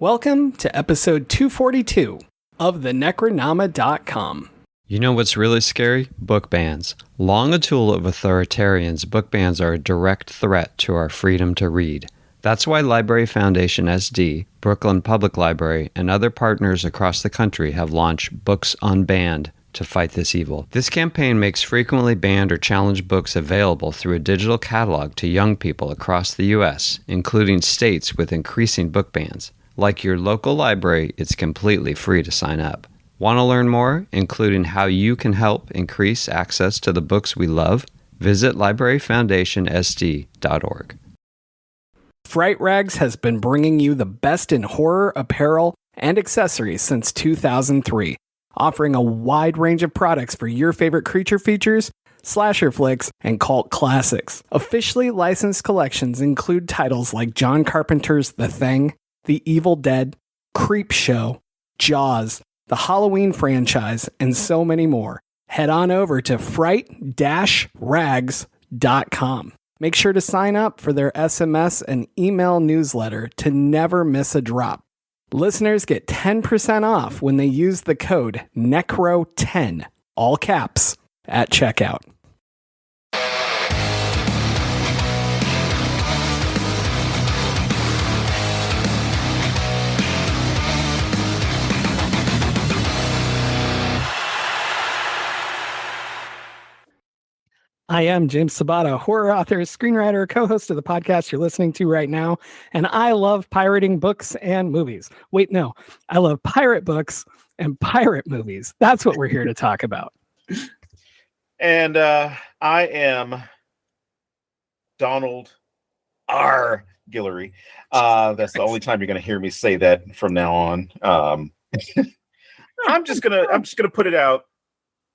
Welcome to episode 242 of the Necronama.com. You know what's really scary? Book bans. Long a tool of authoritarians, book bans are a direct threat to our freedom to read. That's why Library Foundation SD, Brooklyn Public Library, and other partners across the country have launched Books Unbanned to fight this evil. This campaign makes frequently banned or challenged books available through a digital catalog to young people across the U.S., including states with increasing book bans. Like your local library, it's completely free to sign up. Want to learn more, including how you can help increase access to the books we love? Visit libraryfoundationsd.org. Fright Rags has been bringing you the best in horror apparel and accessories since 2003, offering a wide range of products for your favorite creature features, slasher flicks, and cult classics. Officially licensed collections include titles like John Carpenter's The Thing, The Evil Dead, Creepshow, Jaws, the Halloween franchise, and so many more. Head on over to fright-rags.com. Make sure to sign up for their SMS and email newsletter to never miss a drop. Listeners get 10% off when they use the code NECRO10, all caps, at checkout. I am James Sabata, horror author, screenwriter, co-host of the podcast you're listening to right now, and I love pirating books and movies. Wait, no, I love pirate books and pirate movies. That's what we're here to talk about. And I am Donald R. Guillory. That's the only time you're going to hear me say that from now on. I'm just gonna put it out.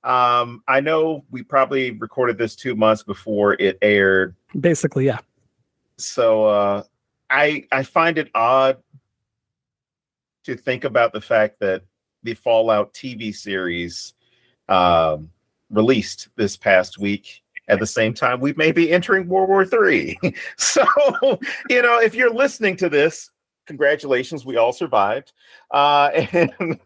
I know we probably recorded this 2 months before it aired. Basically, yeah. So I find it odd to think about the fact that the Fallout TV series released this past week at the same time we may be entering World War III. So, if you're listening to this, congratulations, we all survived. And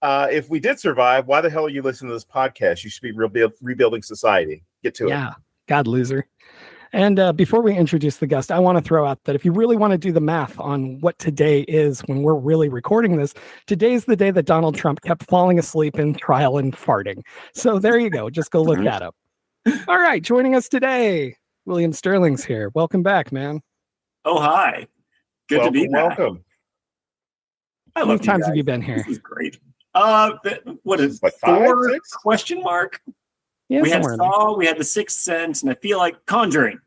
if we did survive, why the hell are you listening to this podcast? You should be rebuilding society. Get to it. Yeah, God, loser. And before we introduce the guest, I want to throw out that if you really want to do the math on what today is when we're really recording this, today's the day that Donald Trump kept falling asleep in trial and farting. So there you go. Just go look that up. All right, joining us today, William Sterling's here. Welcome back, man. Oh, hi. Good to be back. Welcome. How many times have you been here? This is great. What is like 4 5, 6? question mark? Yeah, We had somewhere in Saw, we had The Sixth Sense, and I feel like Conjuring.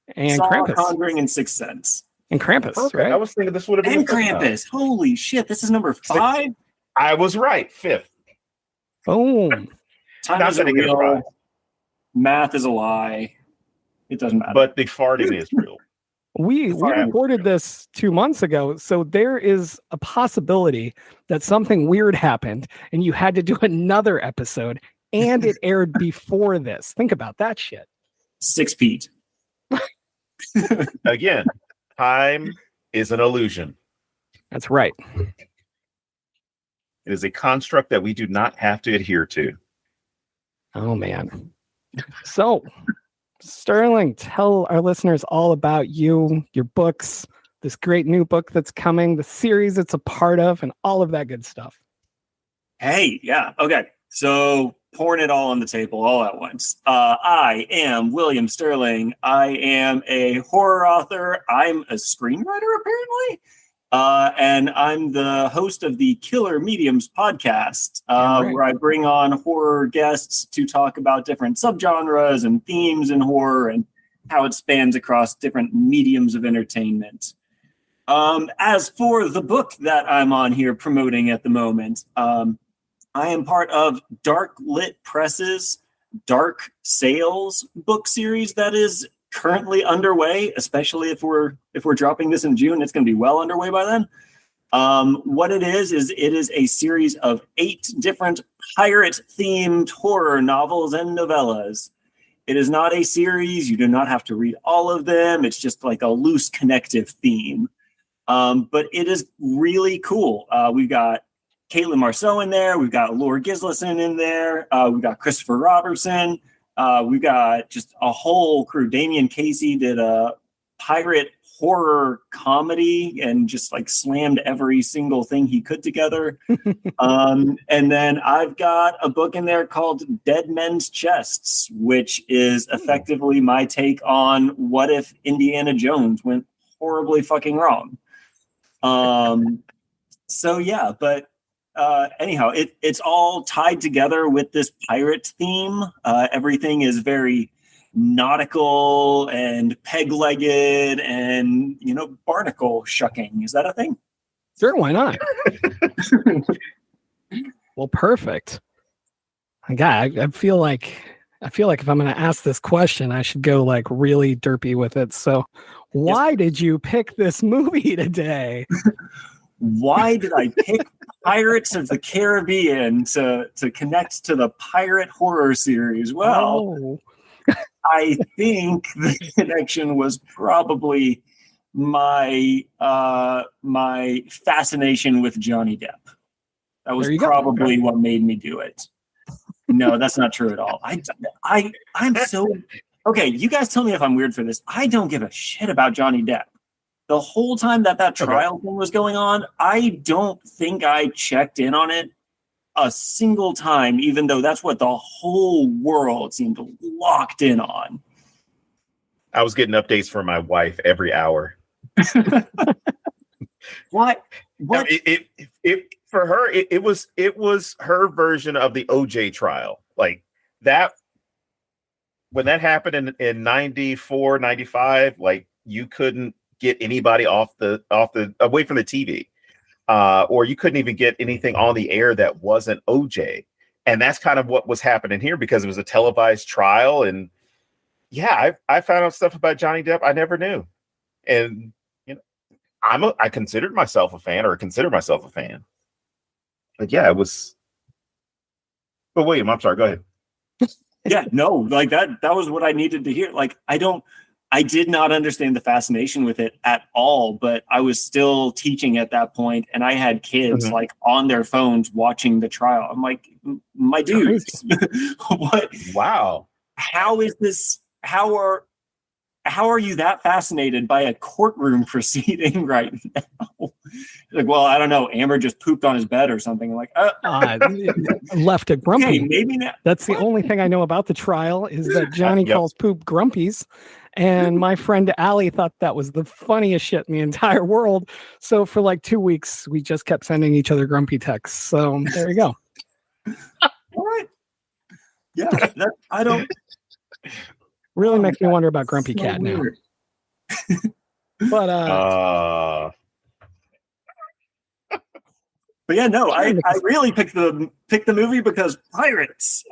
there. And Saw, Krampus. Conjuring, and Sixth Sense. And Krampus, Perfect. right? I was thinking this would have been And the fifth time. Krampus. Holy shit, this is number 5? I was right. 5th. Boom. Time Not isn't gonna get a real. prize. Math is a lie. It doesn't matter. But the farting is real. We Fine. recorded this 2 months ago, so there is a possibility that something weird happened and you had to do another episode and it aired before this. Think about that shit. 6 Pete. Again, time is an illusion. That's right. It is a construct that we do not have to adhere to. Oh, man. So, Sterling, tell our listeners all about you, your books, this great new book that's coming, the series it's a part of, and all of that good stuff. Hey, yeah. Okay. So pouring it all on the table all at once. I am William Sterling. I am a horror author. I'm a screenwriter, apparently. And I'm the host of the Killer Mediums podcast, Right. where I bring on horror guests to talk about different subgenres and themes in horror and how it spans across different mediums of entertainment. As for the book that I'm on here promoting at the moment, I am part of Dark Lit Press's Dark Sales book series that is currently underway, especially if we're dropping this in June. It's going to be well underway by then. What it is a series of 8 different pirate-themed horror novels and novellas. It is not a series. You do not have to read all of them. It's just like a loose connective theme. But it is really cool. We've got Caitlin Marceau in there. We've got Laura Gislason in there. We've got Christopher Robertson. We've got just a whole crew. Damian Casey did a pirate horror comedy and just like slammed every single thing he could together. And then I've got a book in there called Dead Men's Chests, which is effectively my take on what if Indiana Jones went horribly fucking wrong. So yeah, but anyhow, it's all tied together with this pirate theme. Everything is very nautical and peg-legged and, barnacle shucking. Is that a thing? Sure, why not? Well, perfect. God, I feel like if I'm going to ask this question, I should go like really derpy with it. So, why did you pick this movie today? Why did I pick Pirates of the Caribbean to connect to the pirate horror series? Well, I think the connection was probably my fascination with Johnny Depp. That was probably what made me do it. No, that's not true at all. I'm so okay. You guys tell me if I'm weird for this. I don't give a shit about Johnny Depp. The whole time that trial thing was going on, I don't think I checked in on it a single time, even though that's what the whole world seemed locked in on. I was getting updates from my wife every hour. What? It for her, it was her version of the OJ trial. Like that, when that happened in 94, 95, like you couldn't get anybody away from the TV. Or you couldn't even get anything on the air that wasn't OJ. And that's kind of what was happening here because it was a televised trial. And yeah, I found out stuff about Johnny Depp I never knew. And I considered myself a fan, or consider myself a fan. But yeah, it was. But William, I'm sorry, go ahead. Yeah, no, like that was what I needed to hear. Like I did not understand the fascination with it at all, but I was still teaching at that point, and I had kids like on their phones watching the trial. I'm like, my dude, what? Wow. How is this? How are you that fascinated by a courtroom proceeding right now? Like, well, I don't know. Amber just pooped on his bed or something. I'm like, left it grumpy. Okay, maybe not. That's the only thing I know about the trial is that Johnny calls poop grumpies. And my friend Allie thought that was the funniest shit in the entire world. So for like 2 weeks, we just kept sending each other grumpy texts. So there you go. All right. Yeah, I don't. Really makes me wonder about Grumpy Cat weird. Now. But yeah, no, I really picked the movie because pirates.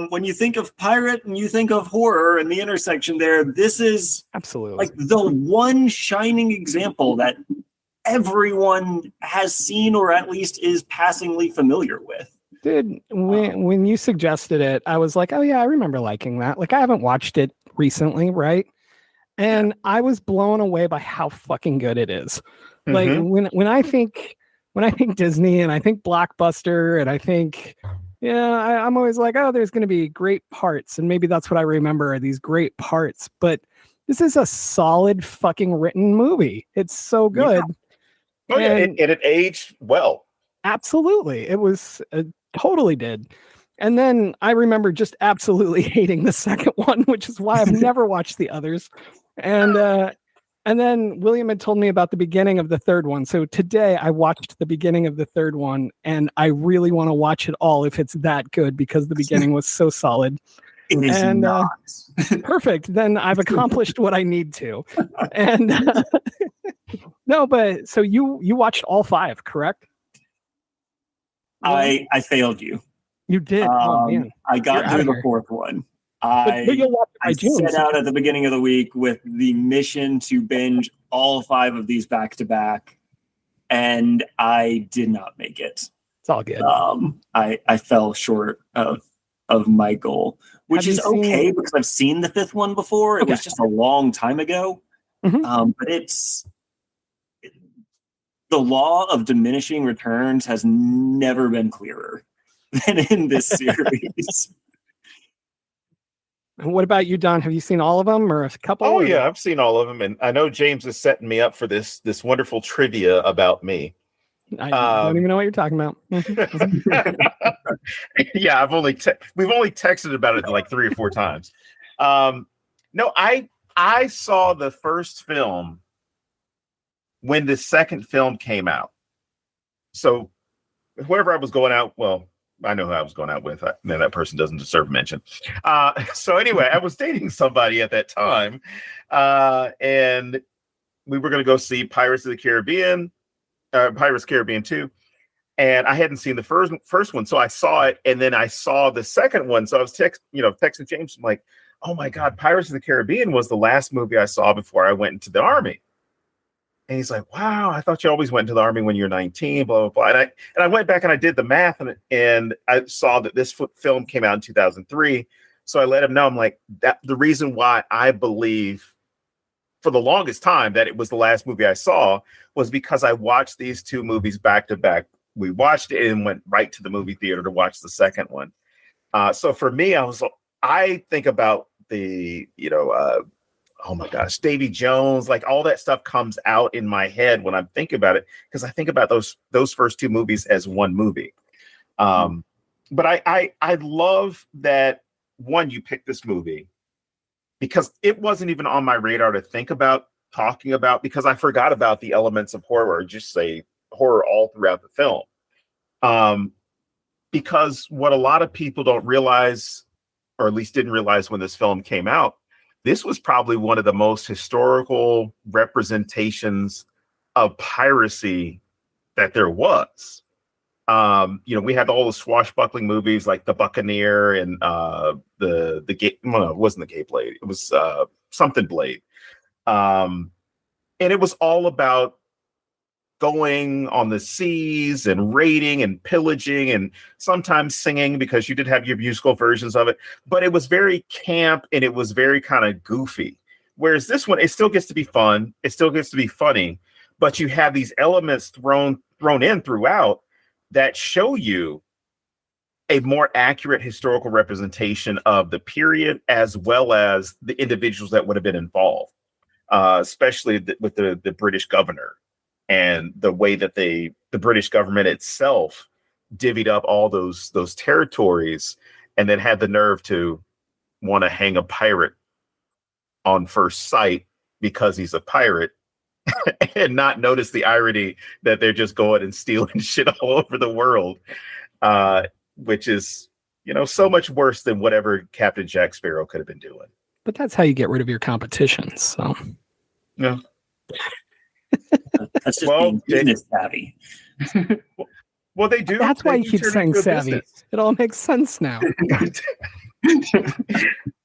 When you think of pirate and you think of horror and the intersection there, this is absolutely like the one shining example that everyone has seen or at least is passingly familiar with. Dude, when you suggested it, I was like, oh yeah, I remember liking that. Like I haven't watched it recently, right? And I was blown away by how fucking good it is. Like when I think Disney and I think Blockbuster and I think, I'm always like, oh, there's going to be great parts. And maybe that's what I remember are these great parts. But this is a solid fucking written movie. It's so good. Yeah. Oh, yeah. And it aged well. Absolutely. It was totally did. And then I remember just absolutely hating the second one, which is why I've never watched the others. And then William had told me about the beginning of the third one. So today I watched the beginning of the third one, and I really want to watch it all if it's that good because the beginning was so solid. It is not. Perfect. Then I've accomplished what I need to. And no, but so you watched all 5, correct? I failed you. You did. Oh man, I got through the 4th one. I set out at the beginning of the week with the mission to binge all 5 of these back to back, and I did not make it. It's all good. I fell short of my goal, which is okay because I've seen the 5th one before. It was just a long time ago. But the law of diminishing returns has never been clearer than in this series. What about you, Don? Have you seen all of them or a couple? Oh or... yeah, I've seen all of them, and I know James is setting me up for this wonderful trivia about me. I don't even know what you're talking about. Yeah, we've only texted about it like 3 or 4 times. No, I saw the first film when the second film came out. So whoever I was going out, well, I know who I was going out with. Man, that person doesn't deserve mention. So anyway, I was dating somebody at that time, and we were going to go see Pirates of the Caribbean, Pirates Caribbean 2. And I hadn't seen the first one, so I saw it, and then I saw the second one. So I was texting James. I'm like, "Oh my God, Pirates of the Caribbean was the last movie I saw before I went into the Army." And he's like, "Wow, I thought you always went into the Army when you were 19." Blah blah blah. And I went back and I did the math, and I saw that this film came out in 2003. So I let him know. I'm like, that the reason why I believe for the longest time that it was the last movie I saw was because I watched these 2 movies back to back. We watched it and went right to the movie theater to watch the second one. So for me, I think about the, oh my gosh, Davy Jones, like all that stuff comes out in my head when I'm thinking about it, because I think about those first 2 movies as one movie. But I love that, one, you picked this movie because it wasn't even on my radar to think about talking about, because I forgot about the elements of horror, or just say horror all throughout the film. Because what a lot of people don't realize, or at least didn't realize when this film came out, this was probably one of the most historical representations of piracy that there was. We had all the swashbuckling movies like The Buccaneer and the Gate. Well, it wasn't the Gate Blade. It was something Blade. And it was all about going on the seas and raiding and pillaging and sometimes singing, because you did have your musical versions of it. But it was very camp and it was very kind of goofy. Whereas this one, it still gets to be fun. It still gets to be funny. But you have these elements thrown in throughout that show you a more accurate historical representation of the period, as well as the individuals that would have been involved, especially with the British governor and the way that the British government itself divvied up all those territories, and then had the nerve to want to hang a pirate on first sight because he's a pirate, and not notice the irony that they're just going and stealing shit all over the world, which is, so much worse than whatever Captain Jack Sparrow could have been doing. But that's how you get rid of your competition. So, yeah. That's just being business savvy. Well, they do. That's why you keep turn saying into a savvy. business. It all makes sense now.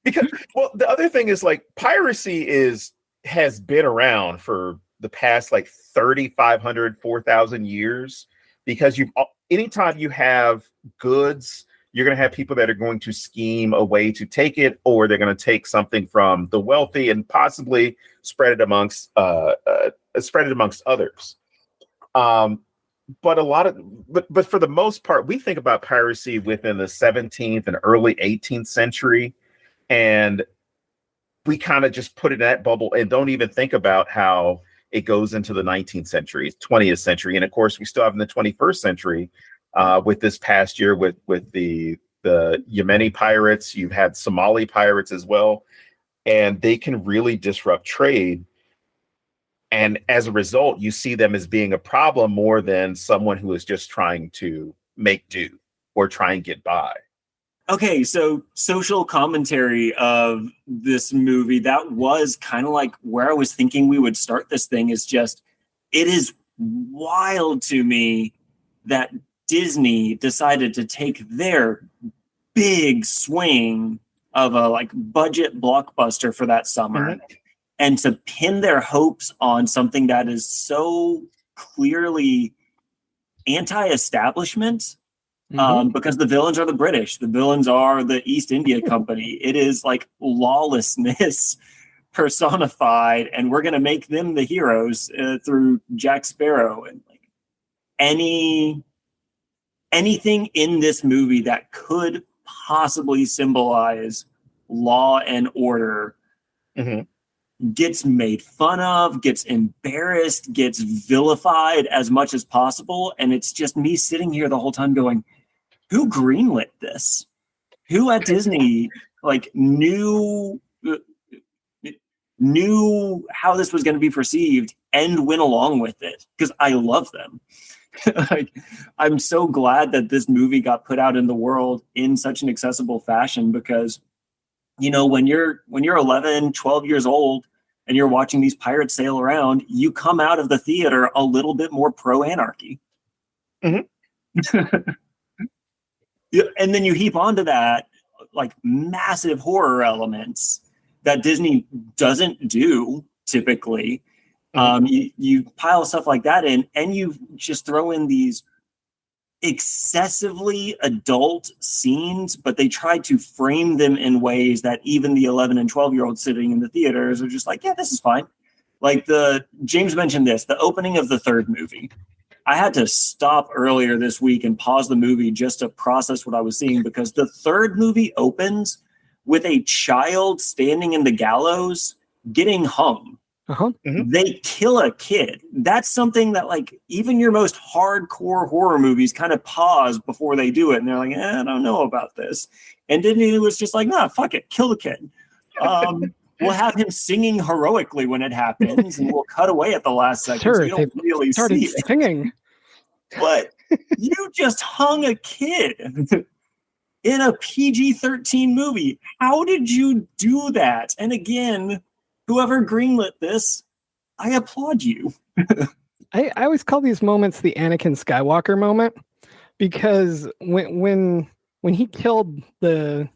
Because, well, the other thing is, like, piracy has been around for the past like 3,500, 4,000 years, because anytime you have goods, you're going to have people that are going to scheme a way to take it, or they're going to take something from the wealthy and possibly spread it amongst others. But for the most part, we think about piracy within the 17th and early 18th century, and we kind of just put it in that bubble and don't even think about how it goes into the 19th century, 20th century, and of course we still have in the 21st century. With this past year, with the Yemeni pirates, you've had Somali pirates as well, and they can really disrupt trade. And as a result, you see them as being a problem more than someone who is just trying to make do or try and get by. Okay, so social commentary of this movie, that was kind of like where I was thinking we would start this thing, is just, it is wild to me that Disney decided to take their big swing of a like budget blockbuster for that summer and to pin their hopes on something that is so clearly anti-establishment, because the villains are the British, the villains are the East India Company. It is like lawlessness personified, and we're going to make them the heroes through Jack Sparrow. And like, anything in this movie that could possibly symbolize law and order gets made fun of, gets embarrassed, gets vilified as much as possible. And it's just me sitting here the whole time going, who greenlit this? Who at Disney knew how this was going to be perceived and went along with it? Because I love them. I'm so glad that this movie got put out in the world in such an accessible fashion, because when you're 11, 12 years old and you're watching these pirates sail around, you come out of the theater a little bit more pro-anarchy. And then you heap onto that massive horror elements that Disney doesn't do typically. You pile stuff like that in, and you just throw in these excessively adult scenes, but they try to frame them in ways that even the 11 and 12-year-olds sitting in the theaters are just like, yeah, this is fine. James mentioned this, the opening of the third movie. I had to stop earlier this week and pause the movie just to process what I was seeing, because the third movie opens with a child standing in the gallows getting hung. They kill a kid. That's something that even your most hardcore horror movies kind of pause before they do it. And they're like, I don't know about this. And Disney was just like, nah, fuck it. Kill the kid. We'll have him singing heroically when it happens, and we'll cut away at the last second. Sure, so you don't really started see it. singing. But you just hung a kid in a PG-13 movie. How did you do that? And again, whoever greenlit this, I applaud you. I always call these moments the Anakin Skywalker moment, because when he killed the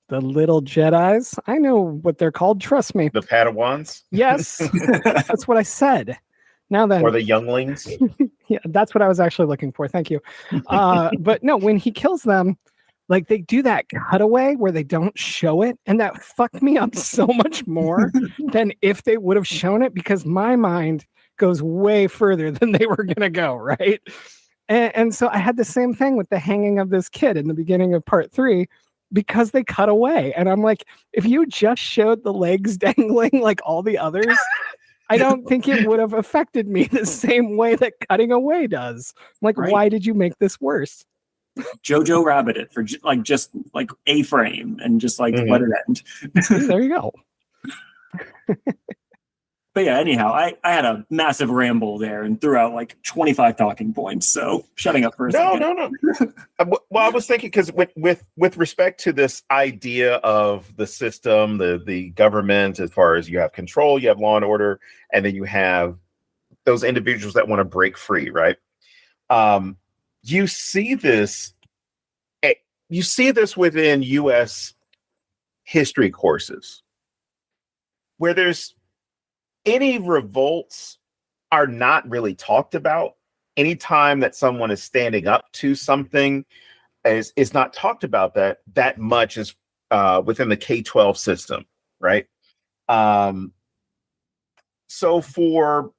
little Jedis, I know what they're called. Trust me. The Padawans? Yes, that's what I said. Now then, or the younglings? Yeah, that's what I was actually looking for. Thank you. But no, when he kills them, they do that cutaway where they don't show it, and that fucked me up so much more than if they would have shown it, because my mind goes way further than they were gonna go, right? And so I had the same thing with the hanging of this kid in the beginning of part 3, because they cut away, and I'm like, if you just showed the legs dangling like all the others, I don't think it would have affected me the same way that cutting away does. Right. Why did you make this worse? Jojo Rabbit it for just a frame and just let it end. There you go. But yeah, anyhow, I had a massive ramble there and threw out 25 talking points. So shutting up for a second. No. Well, I was thinking, because with respect to this idea of the system, the government, as far as you have control, you have law and order, and then you have those individuals that want to break free, right? You see this within U.S. history courses, where there's any revolts are not really talked about. Anytime that someone is standing up to something is not talked about that much as within the K-12 system, right? So for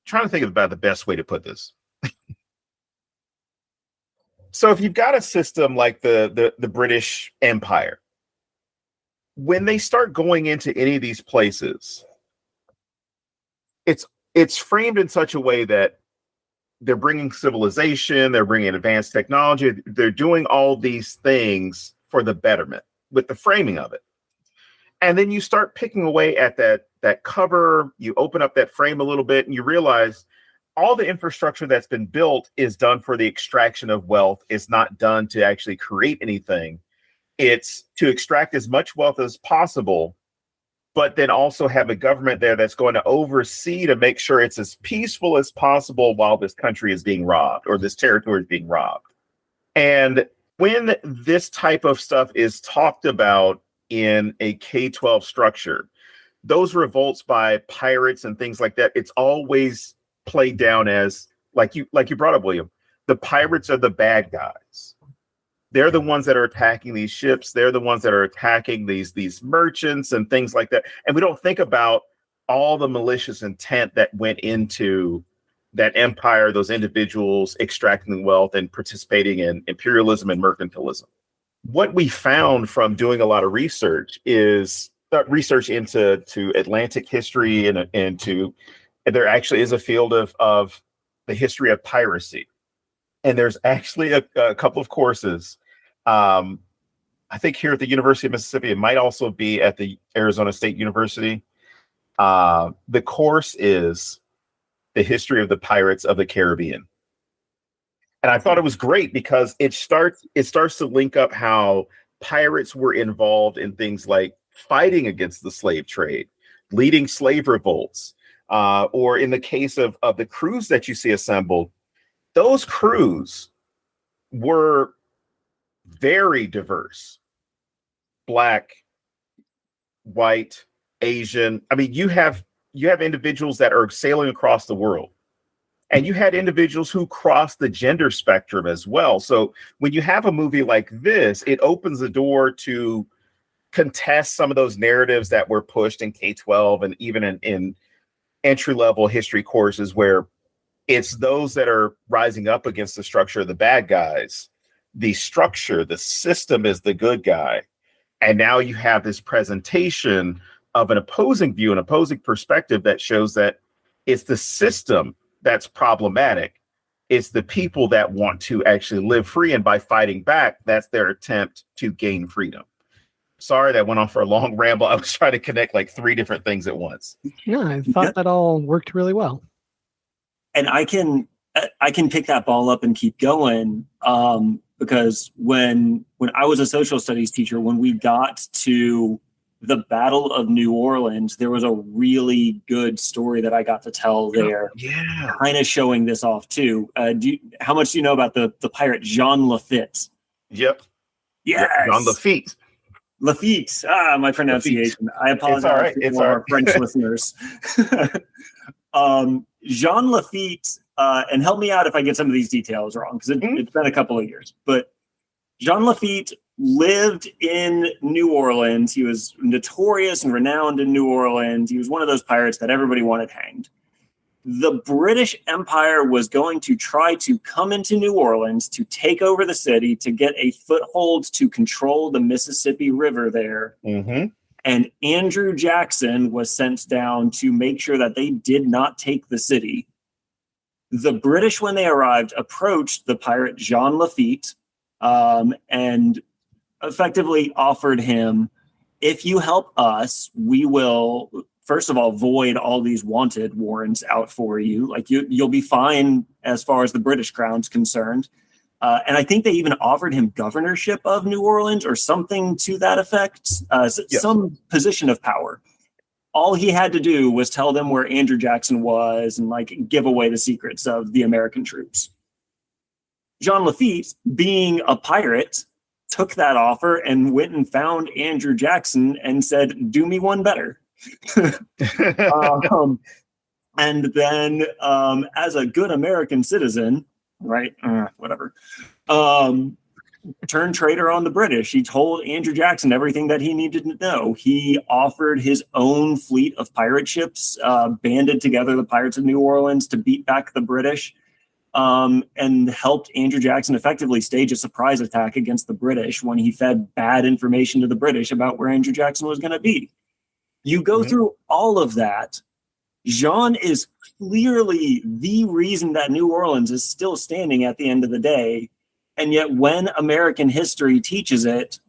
trying to think about the best way to put this. So if you've got a system like the British Empire, when they start going into any of these places, it's framed in such a way that they're bringing civilization, they're bringing advanced technology, they're doing all these things for the betterment with the framing of it. And then you start picking away at that cover, you open up that frame a little bit, and you realize all the infrastructure that's been built is done for the extraction of wealth. It's not done to actually create anything. It's to extract as much wealth as possible, but then also have a government there that's going to oversee to make sure it's as peaceful as possible while this country is being robbed, or this territory is being robbed. And when this type of stuff is talked about in a K-12 structure, those revolts by pirates and things like that, it's always played down as, like you brought up, William, the pirates are the bad guys. They're the ones that are attacking these ships. They're the ones that are attacking these merchants and things like that. And we don't think about all the malicious intent that went into that empire, those individuals extracting wealth and participating in imperialism and mercantilism. What we found from doing a lot of research is research into Atlantic history and there actually is a field of the history of piracy. And there's actually a couple of courses. I think here at the University of Mississippi, it might also be at the Arizona State University. The course is the history of the pirates of the Caribbean. And I thought it was great because it starts to link up how pirates were involved in things like fighting against the slave trade, leading slave revolts, or in the case of the crews that you see assembled, those crews were very diverse. Black, white, Asian. I mean, you have individuals that are sailing across the world. And you had individuals who crossed the gender spectrum as well. So when you have a movie like this, it opens the door to contest some of those narratives that were pushed in K-12 and even in entry-level history courses, where it's those that are rising up against the structure of the bad guys. The structure, the system is the good guy. And now you have this presentation of an opposing view, an opposing perspective that shows that it's the system that's problematic. It's the people that want to actually live free. And by fighting back, that's their attempt to gain freedom. Sorry, that went on for a long ramble. I was trying to connect like 3 different things at once. Yeah, I thought that all worked really well. And I can pick that ball up and keep going, because when I was a social studies teacher, when we got to the Battle of New Orleans, there was a really good story that I got to tell there. Yeah, kind of showing this off too. How much do you know about the pirate Jean Lafitte? Yep. Yes. Jean Lafitte. Lafitte. My pronunciation. Lafitte. I apologize to our French listeners. Jean Lafitte, and help me out if I get some of these details wrong, because it's been a couple of years. But Jean Lafitte lived in New Orleans. He was notorious and renowned in New Orleans. He was one of those pirates that everybody wanted hanged. The British Empire was going to try to come into New Orleans to take over the city, to get a foothold to control the Mississippi River there. Mm-hmm. And Andrew Jackson was sent down to make sure that they did not take the city. The British, when they arrived, approached the pirate Jean Lafitte and effectively offered him, if you help us, we will, first of all, void all these wanted warrants out for you. Like you'll be fine as far as the British crown's concerned. And I think they even offered him governorship of New Orleans or something to that effect, some position of power. All he had to do was tell them where Andrew Jackson was and like give away the secrets of the American troops. Jean Lafitte, being a pirate, took that offer and went and found Andrew Jackson and said, do me one better. And then as a good American citizen, right? Whatever. Turned traitor on the British. He told Andrew Jackson everything that he needed to know. He offered his own fleet of pirate ships, banded together the pirates of New Orleans to beat back the British, and helped Andrew Jackson effectively stage a surprise attack against the British when he fed bad information to the British about where Andrew Jackson was going to be. You go through all of that. Jean is clearly the reason that New Orleans is still standing at the end of the day. And yet when American history teaches it,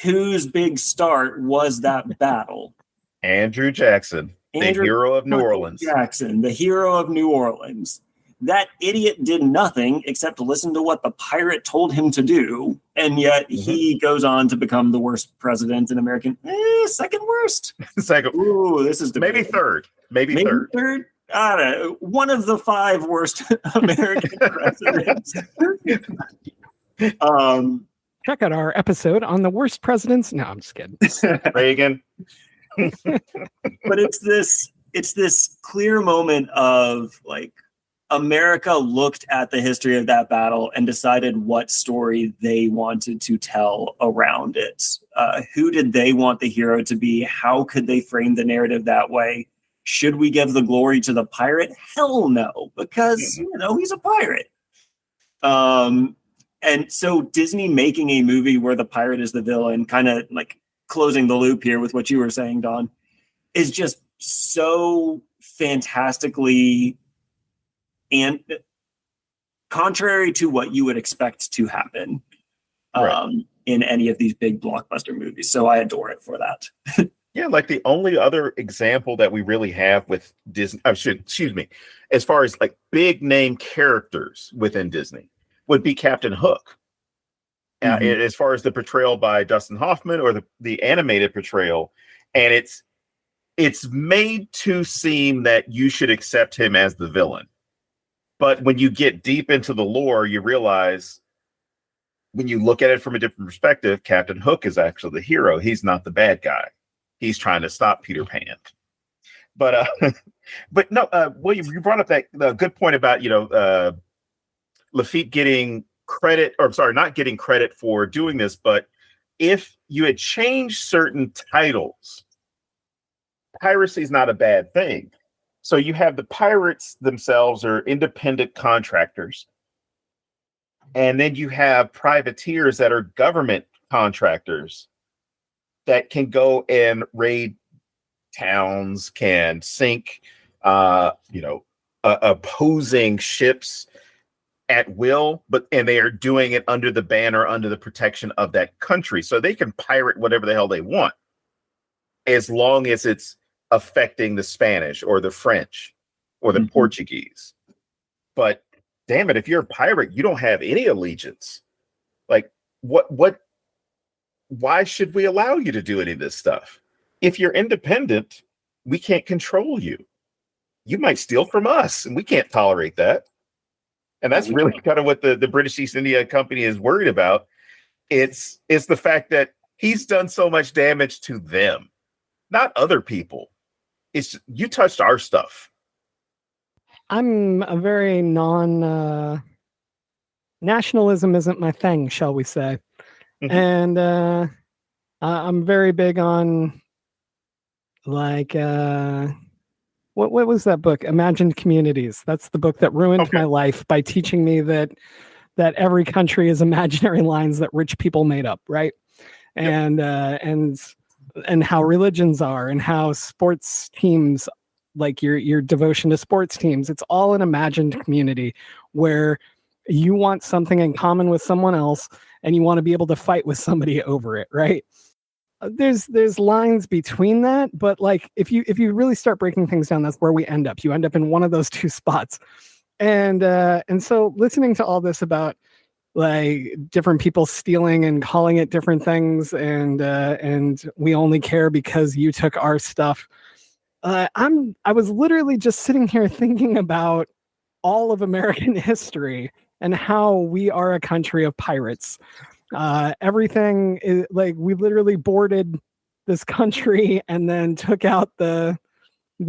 whose big start was that battle? Andrew Jackson, the hero of New Orleans. Jackson, the hero of New Orleans. That idiot did nothing except listen to what the pirate told him to do. And yet he goes on to become the worst president in American. Second worst. Second. Ooh, this is maybe third. Maybe third. I don't know. One of the 5 worst American presidents. Check out our episode on the worst presidents. No, I'm just kidding. Reagan. But it's this clear moment of like America looked at the history of that battle and decided what story they wanted to tell around it. Who did they want the hero to be? How could they frame the narrative that way? Should we give the glory to the pirate? Hell no, because he's a pirate. And so Disney making a movie where the pirate is the villain, kind of like closing the loop here with what you were saying, Don, is just so fantastically and contrary to what you would expect to happen in any of these big blockbuster movies. So I adore it for that. Yeah, like the only other example that we really have with Disney, as far as like big name characters within Disney would be Captain Hook. As far as the portrayal by Dustin Hoffman or the animated portrayal, and it's made to seem that you should accept him as the villain. But when you get deep into the lore, you realize when you look at it from a different perspective, Captain Hook is actually the hero. He's not the bad guy. He's trying to stop Peter Pan. But no, William, you brought up that good point about Lafitte getting credit, or I'm sorry, not getting credit for doing this. But if you had changed certain titles, piracy is not a bad thing. So you have the pirates themselves are independent contractors. And then you have privateers that are government contractors that can go and raid towns, can sink, opposing ships at will, and they are doing it under the banner, under the protection of that country. So they can pirate whatever the hell they want, as long as it's affecting the Spanish or the French or the Portuguese. But damn it, if you're a pirate, you don't have any allegiance. Like, why should we allow you to do any of this stuff? If you're independent, we can't control you. You might steal from us, and we can't tolerate that. And that's really kind of what the British East India Company is worried about. It's the fact that he's done so much damage to them, not other people. It's you touched our stuff. I'm a very nationalism isn't my thing, shall we say. And I'm very big on like what was that book? Imagined Communities. That's the book that ruined my life by teaching me that every country is imaginary lines that rich people made up, right? And how religions are, and how sports teams, like your devotion to sports teams, it's all an imagined community where you want something in common with someone else and you want to be able to fight with somebody over it, right? There's lines between that, but like if you really start breaking things down, that's where we end up. You end up in one of those two spots. And so listening to all this about like different people stealing and calling it different things, and we only care because you took our stuff. I was literally just sitting here thinking about all of American history and how we are a country of pirates. Everything is like we literally boarded this country and then took out the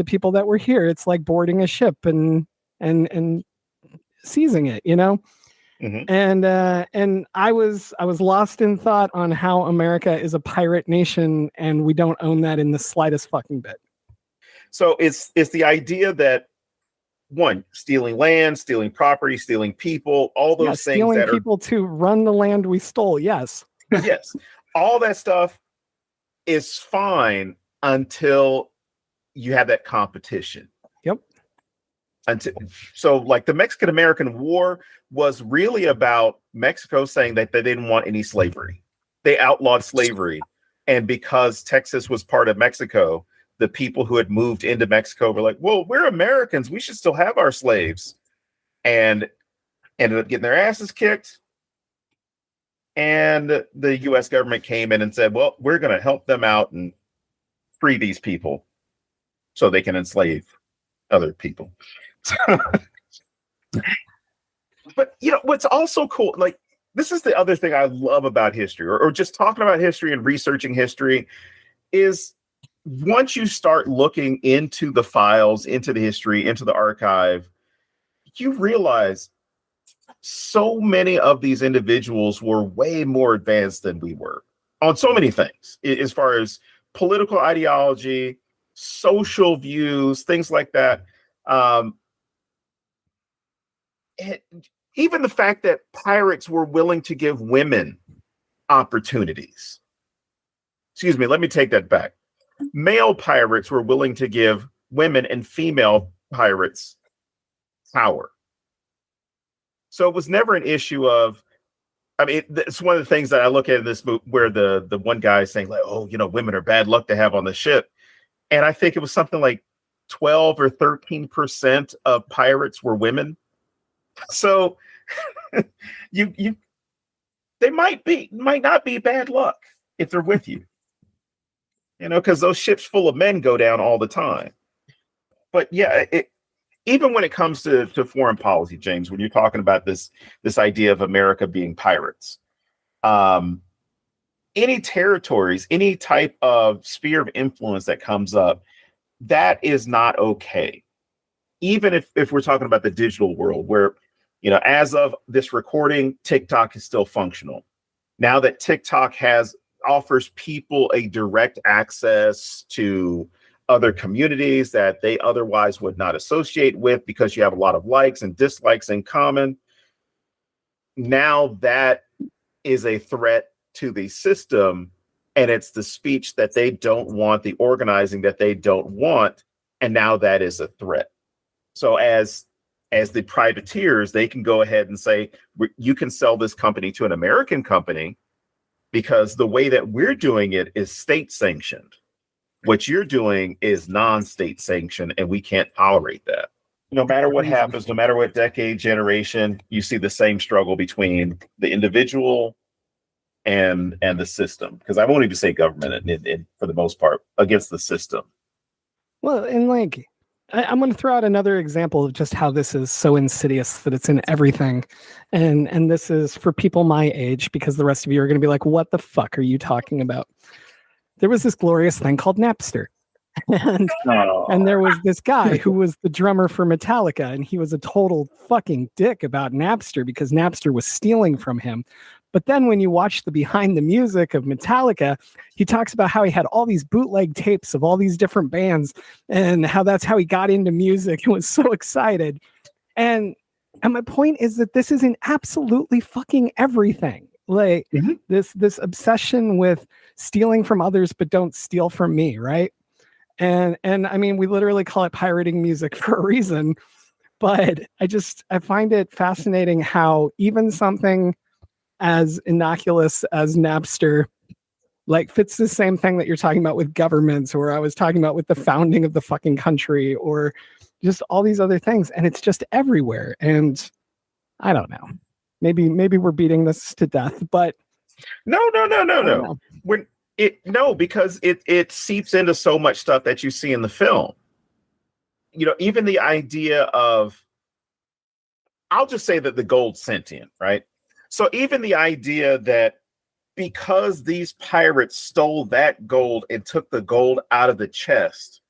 people that were here. It's like boarding a ship and seizing it, And I was lost in thought on how America is a pirate nation and we don't own that in the slightest fucking bit. So it's the idea that stealing land, stealing property, stealing people, all those things stealing that people to run the land we stole. Yes. All that stuff is fine until you have that competition. Yep. So like the Mexican-American War was really about Mexico saying that they didn't want any slavery. They outlawed slavery. And because Texas was part of Mexico, the people who had moved into Mexico were like, well, we're Americans. We should still have our slaves. And ended up getting their asses kicked. And the U.S. government came in and said, well, we're going to help them out and free these people so they can enslave other people. But, what's also cool, like, this is the other thing I love about history, or just talking about history and researching history, is once you start looking into the files, into the history, into the archive, you realize so many of these individuals were way more advanced than we were on so many things, as far as political ideology, social views, things like that. And even the fact that pirates were willing to give women opportunities. Excuse me, let me take that back. Male pirates were willing to give women and female pirates power. So it was never an issue of, I mean, it's one of the things that I look at in this movie where the one guy is saying like, oh, women are bad luck to have on the ship. And I think it was something like 12 or 13% of pirates were women. So they might not be bad luck if they're with you, because those ships full of men go down all the time. But yeah, even when it comes to foreign policy, James, when you're talking about this idea of America being pirates, any territories, any type of sphere of influence that comes up, that is not okay. Even if we're talking about the digital world where, as of this recording, TikTok is still functional. Now that TikTok offers people a direct access to other communities that they otherwise would not associate with because you have a lot of likes and dislikes in common. Now that is a threat to the system, and it's the speech that they don't want, the organizing that they don't want, and now that is a threat. So as the privateers, they can go ahead and say, you can sell this company to an American company because the way that we're doing it is state sanctioned. What you're doing is non-state sanctioned, and we can't tolerate that. No matter what happens, no matter what decade, generation, you see the same struggle between the individual and the system. Because I won't even say government, and for the most part, against the system. Well, and like, I'm going to throw out another example of just how this is so insidious that it's in everything. And this is for people my age, because the rest of you are going to be like, what the fuck are you talking about? There was this glorious thing called Napster. And there was this guy who was the drummer for Metallica, and he was a total fucking dick about Napster because Napster was stealing from him. But then when you watch the behind the music of Metallica, he talks about how he had all these bootleg tapes of all these different bands and how that's how he got into music and was so excited. And my point is that this is in absolutely fucking everything. Like this obsession with stealing from others, but don't steal from me, right? And I mean, we literally call it pirating music for a reason. But I find it fascinating how even something as innocuous as Napster like fits the same thing that you're talking about with governments, or I was talking about with the founding of the fucking country, or just all these other things, and it's just everywhere. And I don't know, maybe we're beating this to death, but no. Because it seeps into so much stuff that you see in the film. Even the idea of, I'll just say that the gold sentient, right? So even the idea that because these pirates stole that gold and took the gold out of the chest,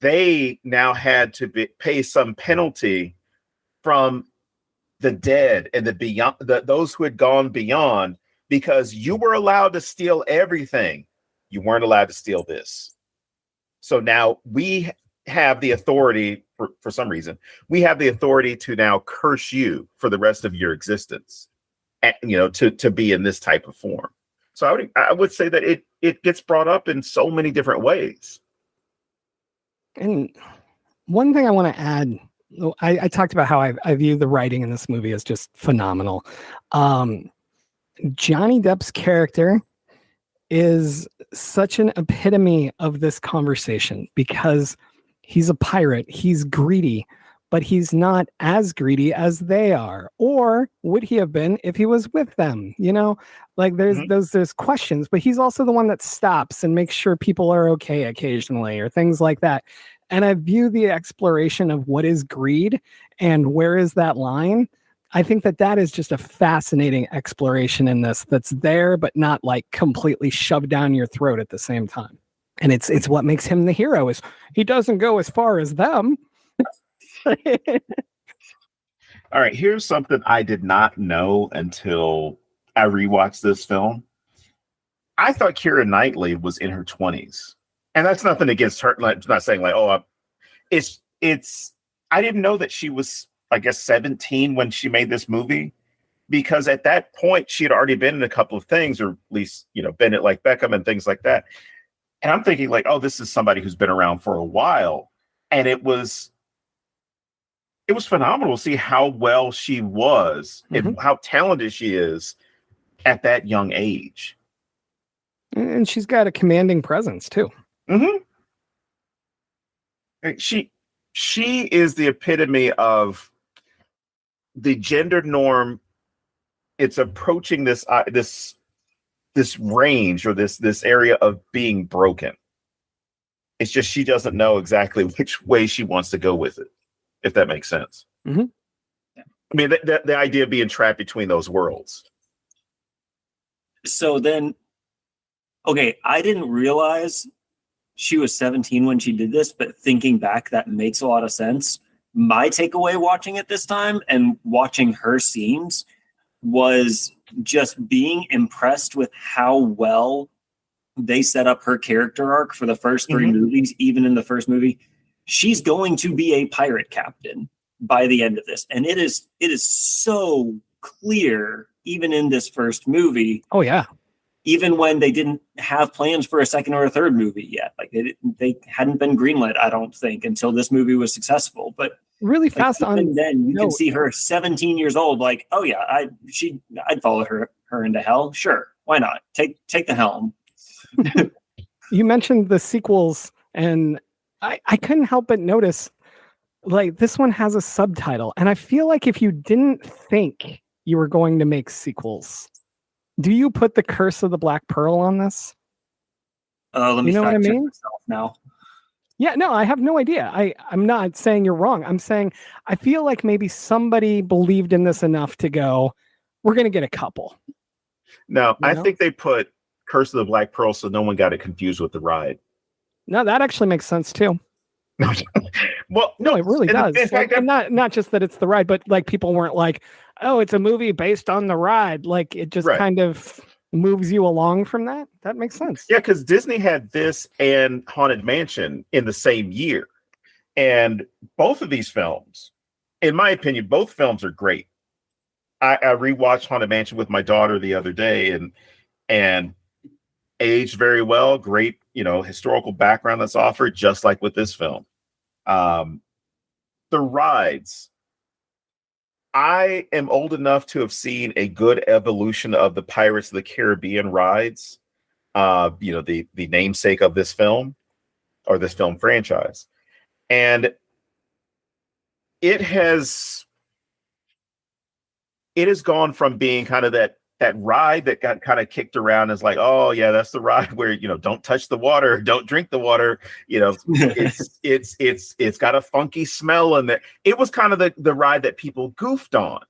they now had to pay some penalty from the dead and those who had gone beyond, because you were allowed to steal everything. You weren't allowed to steal this. So now we have the authority, for some reason, we have the authority to now curse you for the rest of your existence, to be in this type of form. So I would say that it gets brought up in so many different ways. And one thing I want to add, I talked about how I view the writing in this movie as just phenomenal. Johnny Depp's character is such an epitome of this conversation because he's a pirate, he's greedy, but he's not as greedy as they are. Or would he have been if he was with them? Like there's questions, but he's also the one that stops and makes sure people are okay occasionally, or things like that. And I view the exploration of what is greed and where is that line. I think that is just a fascinating exploration in this that's there, but not like completely shoved down your throat at the same time. And it's what makes him the hero, is he doesn't go as far as them. All right, here's something I did not know until I rewatched this film. I thought Keira Knightley was in her 20s. And that's nothing against her. Like, not saying like, oh, it's. I didn't know that she was, I guess, 17 when she made this movie, because at that point she had already been in a couple of things, or at least, been at like Beckham and things like that. And I'm thinking like, oh, this is somebody who's been around for a while, and it was phenomenal to see how well she was and how talented she is at that young age. And she's got a commanding presence too. Mm-hmm. She is the epitome of the gender norm. It's approaching this range, or this area of being broken. It's just she doesn't know exactly which way she wants to go with it, if that makes sense. Mm-hmm. I mean, the idea of being trapped between those worlds. So then, okay, I didn't realize she was 17 when she did this, but thinking back, that makes a lot of sense. My takeaway watching it this time and watching her scenes was just being impressed with how well they set up her character arc for the first three movies. Even in the first movie, she's going to be a pirate captain by the end of this. And it is so clear, even in this first movie. Oh, yeah. Even when they didn't have plans for a second or a third movie yet. Like they hadn't been greenlit, I don't think, until this movie was successful. But really fast on then you can see her 17 years old, like, oh yeah, I'd follow her into hell. Sure. Why not? Take the helm. You mentioned the sequels, and I couldn't help but notice, like, this one has a subtitle, and I feel like if you didn't think you were going to make sequels, do you put the Curse of the Black Pearl on this? Let me fact check myself now. Yeah, no, I have no idea. I'm not saying you're wrong. I'm saying I feel like maybe somebody believed in this enough to go, we're going to get a couple. No, I think they put Curse of the Black Pearl so no one got it confused with the ride. No, that actually makes sense too. Well, no, it really does. In fact, and not just that it's the ride, but like people weren't like, oh, it's a movie based on the ride. Like it just kind of moves you along from that. That makes sense. Yeah, because Disney had this and Haunted Mansion in the same year. And both of these films, in my opinion, both films are great. I rewatched Haunted Mansion with my daughter the other day, and aged very well. Great, historical background that's offered, just like with this film. The rides. I am old enough to have seen a good evolution of the Pirates of the Caribbean rides. The namesake of this film, or this film franchise. And it has gone from being kind of that ride that got kind of kicked around as like, oh yeah, that's the ride where, don't touch the water, don't drink the water, it's got a funky smell in there. It was kind of the ride that people goofed on.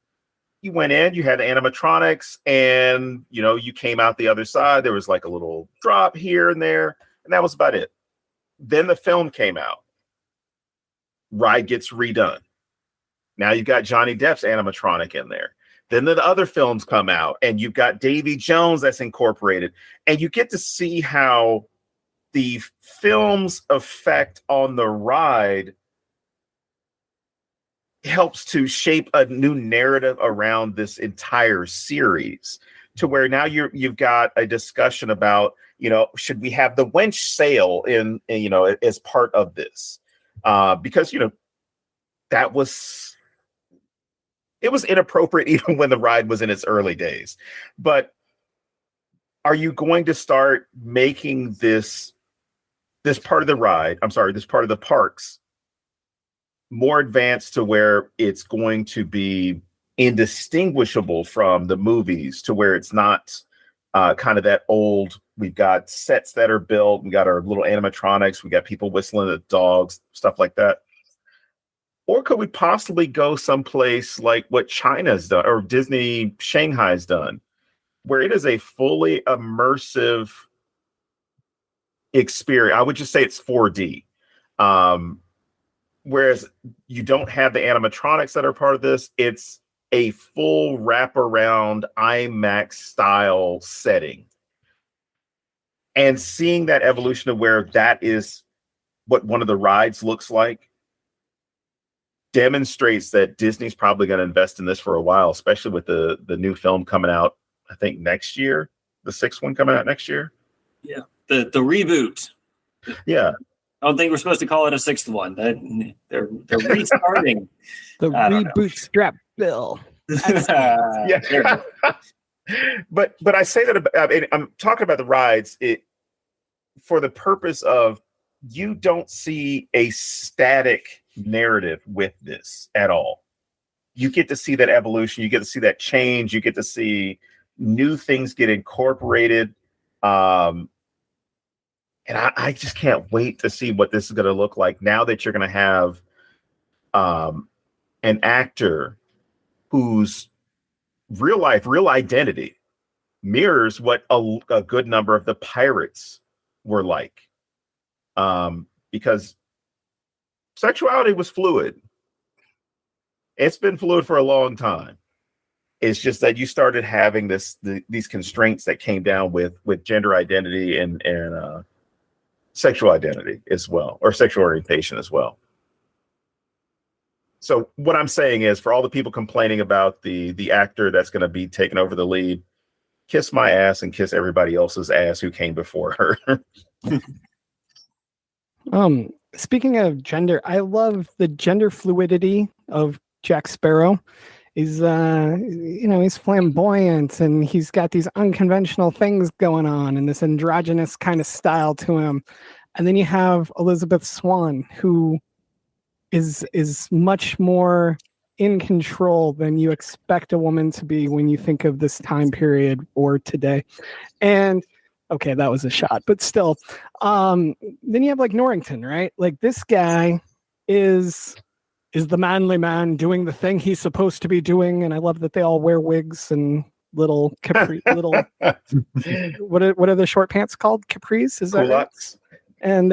You went in, you had animatronics, and you came out the other side. There was like a little drop here and there, and that was about it. Then the film came out. Ride gets redone. Now you've got Johnny Depp's animatronic in there. Then the other films come out, and you've got Davy Jones that's incorporated, and you get to see how the film's effect on the ride helps to shape a new narrative around this entire series, to where now you've got a discussion about, should we have the wench sail in as part of this? Because it was inappropriate even when the ride was in its early days. But are you going to start making this part of the ride, this part of the parks, more advanced to where it's going to be indistinguishable from the movies, to where it's not kind of that old, we've got sets that are built, we got our little animatronics, we got people whistling at dogs, stuff like that? Or could we possibly go someplace like what China's done, or Disney Shanghai's done, where it is a fully immersive experience? I would just say it's 4D. Whereas you don't have the animatronics that are part of this. It's a full wraparound IMAX style setting. And seeing that evolution of where that is what one of the rides looks like demonstrates that Disney's probably going to invest in this for a while, especially with the new film coming out, I think next year, the sixth one coming out next year. Yeah, the reboot. Yeah, I don't think we're supposed to call it a sixth one. They're restarting The reboot strap bill. yeah. but I say that about, I mean, I'm talking about the rides for the purpose of you don't see a static narrative with this at all. You get to see that evolution. You get to see that change. You get to see new things get incorporated. And I just can't wait to see what this is going to look like now that you're going to have an actor whose real identity mirrors what a good number of the pirates were like. Because sexuality was fluid. It's been fluid for a long time. It's just that you started having these constraints that came down with gender identity and sexual identity as well, or sexual orientation as well. So what I'm saying is, for all the people complaining about the actor that's going to be taking over the lead, kiss my ass and kiss everybody else's ass who came before her. Speaking of gender, I love the gender fluidity of Jack Sparrow. He's he's flamboyant and he's got these unconventional things going on and this androgynous kind of style to him. And then you have Elizabeth Swann, who is much more in control than you expect a woman to be when you think of this time period or today. And okay, that was a shot, but still. Then you have like Norrington, right? Like this guy is the manly man doing the thing he's supposed to be doing, and I love that they all wear wigs and little what are the short pants called? Capris, is that right? And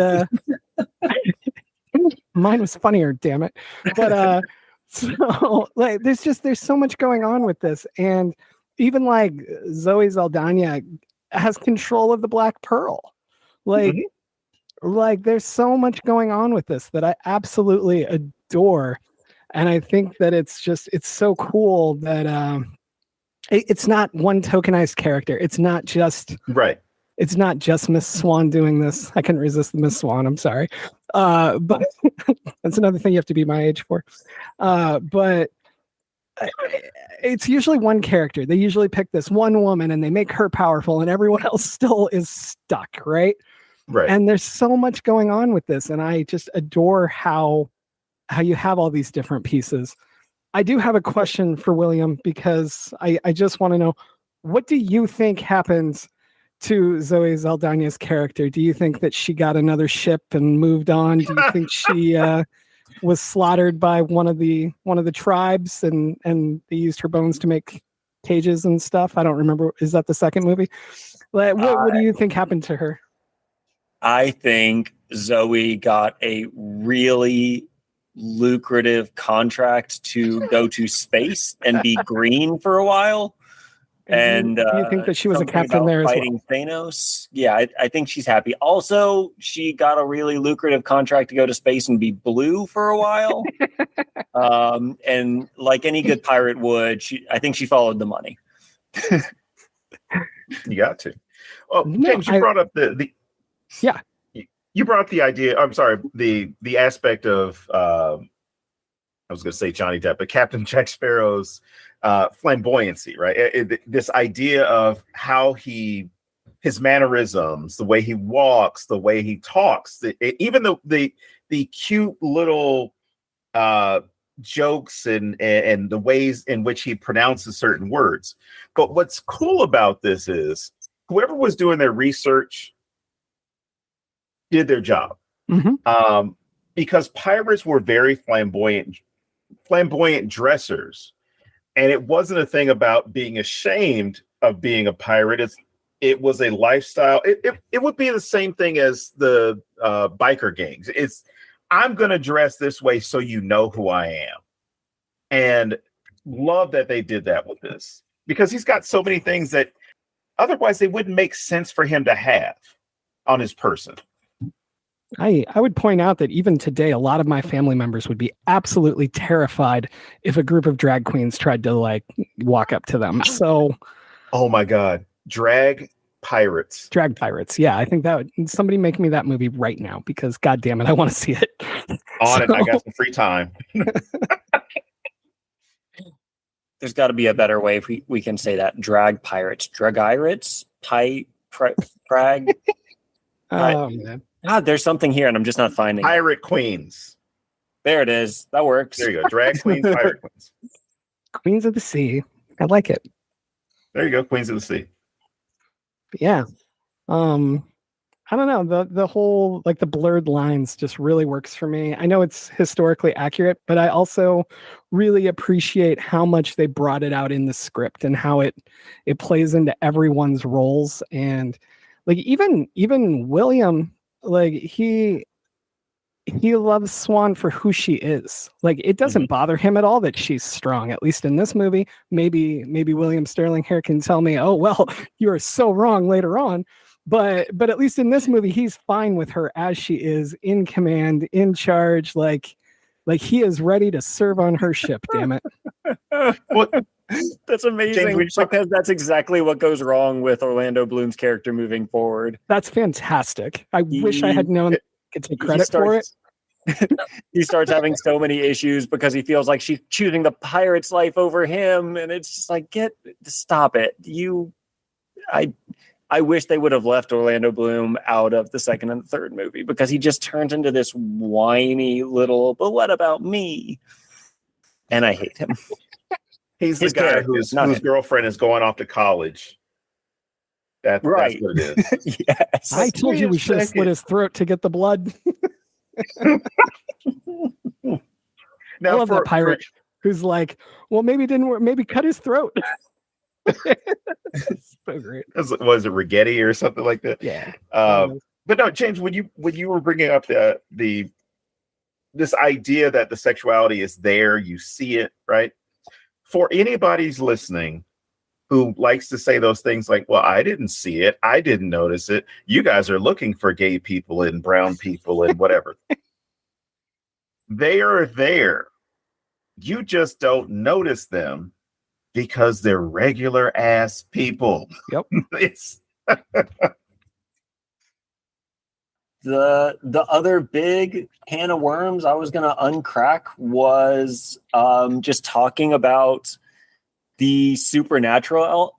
mine was funnier, damn it. But so like there's so much going on with this, and even like Zoe Saldana has control of the Black Pearl. Like there's so much going on with this that I absolutely adore. And I think that it's so cool that it's not one tokenized character. It's not just right. It's not just Miss Swan doing this. I couldn't resist the Miss Swan. I'm sorry. But that's another thing you have to be my age for. But it's usually one character. They usually pick this one woman and they make her powerful and everyone else still is stuck, right? Right. And there's so much going on with this. And I just adore how you have all these different pieces. I do have a question for William because I just want to know, what do you think happens to Zoe Saldana's character? Do you think that she got another ship and moved on? Do you think she was slaughtered by one of the tribes and they used her bones to make cages and stuff? I don't remember. Is that the second movie? What do you think happened to her? I think Zoe got a really lucrative contract to go to space and be green for a while. And do you think that she was a captain there as well? Fighting Thanos? Yeah, I think she's happy. Also, she got a really lucrative contract to go to space and be blue for a while. And like any good pirate would, I think she followed the money. You got to. Oh, James, you brought up the yeah. You brought up the idea. I'm sorry, the aspect of I was going to say Johnny Depp, but Captain Jack Sparrow's flamboyancy, right? This idea of how his mannerisms, the way he walks, the way he talks, even the cute little jokes and the ways in which he pronounces certain words. But what's cool about this is whoever was doing their research did their job. Mm-hmm. Because pirates were very flamboyant dressers. And it wasn't a thing about being ashamed of being a pirate. It was a lifestyle. It would be the same thing as the biker gangs. I'm going to dress this way so you know who I am. And love that they did that with this. Because he's got so many things that otherwise they wouldn't make sense for him to have. on his person. I would point out that even today, a lot of my family members would be absolutely terrified if a group of drag queens tried to like walk up to them. So, oh my God, drag pirates. Yeah, I think that would, somebody make me that movie right now because God damn it, I want to see it. On it, I got some free time. There's got to be a better way if we can say that. Drag pirates, dragirates, prag. Oh man. God, there's something here, and I'm just not finding Pirate queens. There it is. That works. There you go. Drag queens, pirate queens. Queens of the Sea. I like it. There you go. Queens of the Sea. But yeah. I don't know. The whole like the blurred lines just really works for me. I know it's historically accurate, but I also really appreciate how much they brought it out in the script and how it plays into everyone's roles. And like even William, like he loves Swan for who she is. Like it doesn't bother him at all that she's strong, at least in this movie. Maybe William Sterling here can tell me, oh well, you are so wrong later on. But at least in this movie, he's fine with her as she is, in command, in charge, like he is ready to serve on her ship, damn it. That's amazing, because that's exactly what goes wrong with Orlando Bloom's character moving forward. That's fantastic. I wish I had known I could take credit for it. He starts having so many issues because he feels like she's choosing the pirate's life over him, and it's just like, stop it. I wish they would have left Orlando Bloom out of the second and the third movie, because he just turns into this whiny little, but what about me? And I hate him. He's the guy whose girlfriend is going off to college. That's what it is. Yes. I told you we should have slit his throat to get the blood. Now, I love that pirate who's like, well, maybe it didn't work. Maybe cut his throat. So great. Was it Rigetti or something like that? Yeah. But no, James, when you were bringing up this idea that the sexuality is there, you see it, right? For anybody's listening who likes to say those things like, well, I didn't see it, I didn't notice it, you guys are looking for gay people and brown people and whatever. They are there. You just don't notice them because they're regular ass people. Yep. The other big can of worms I was going to uncrack was just talking about the supernatural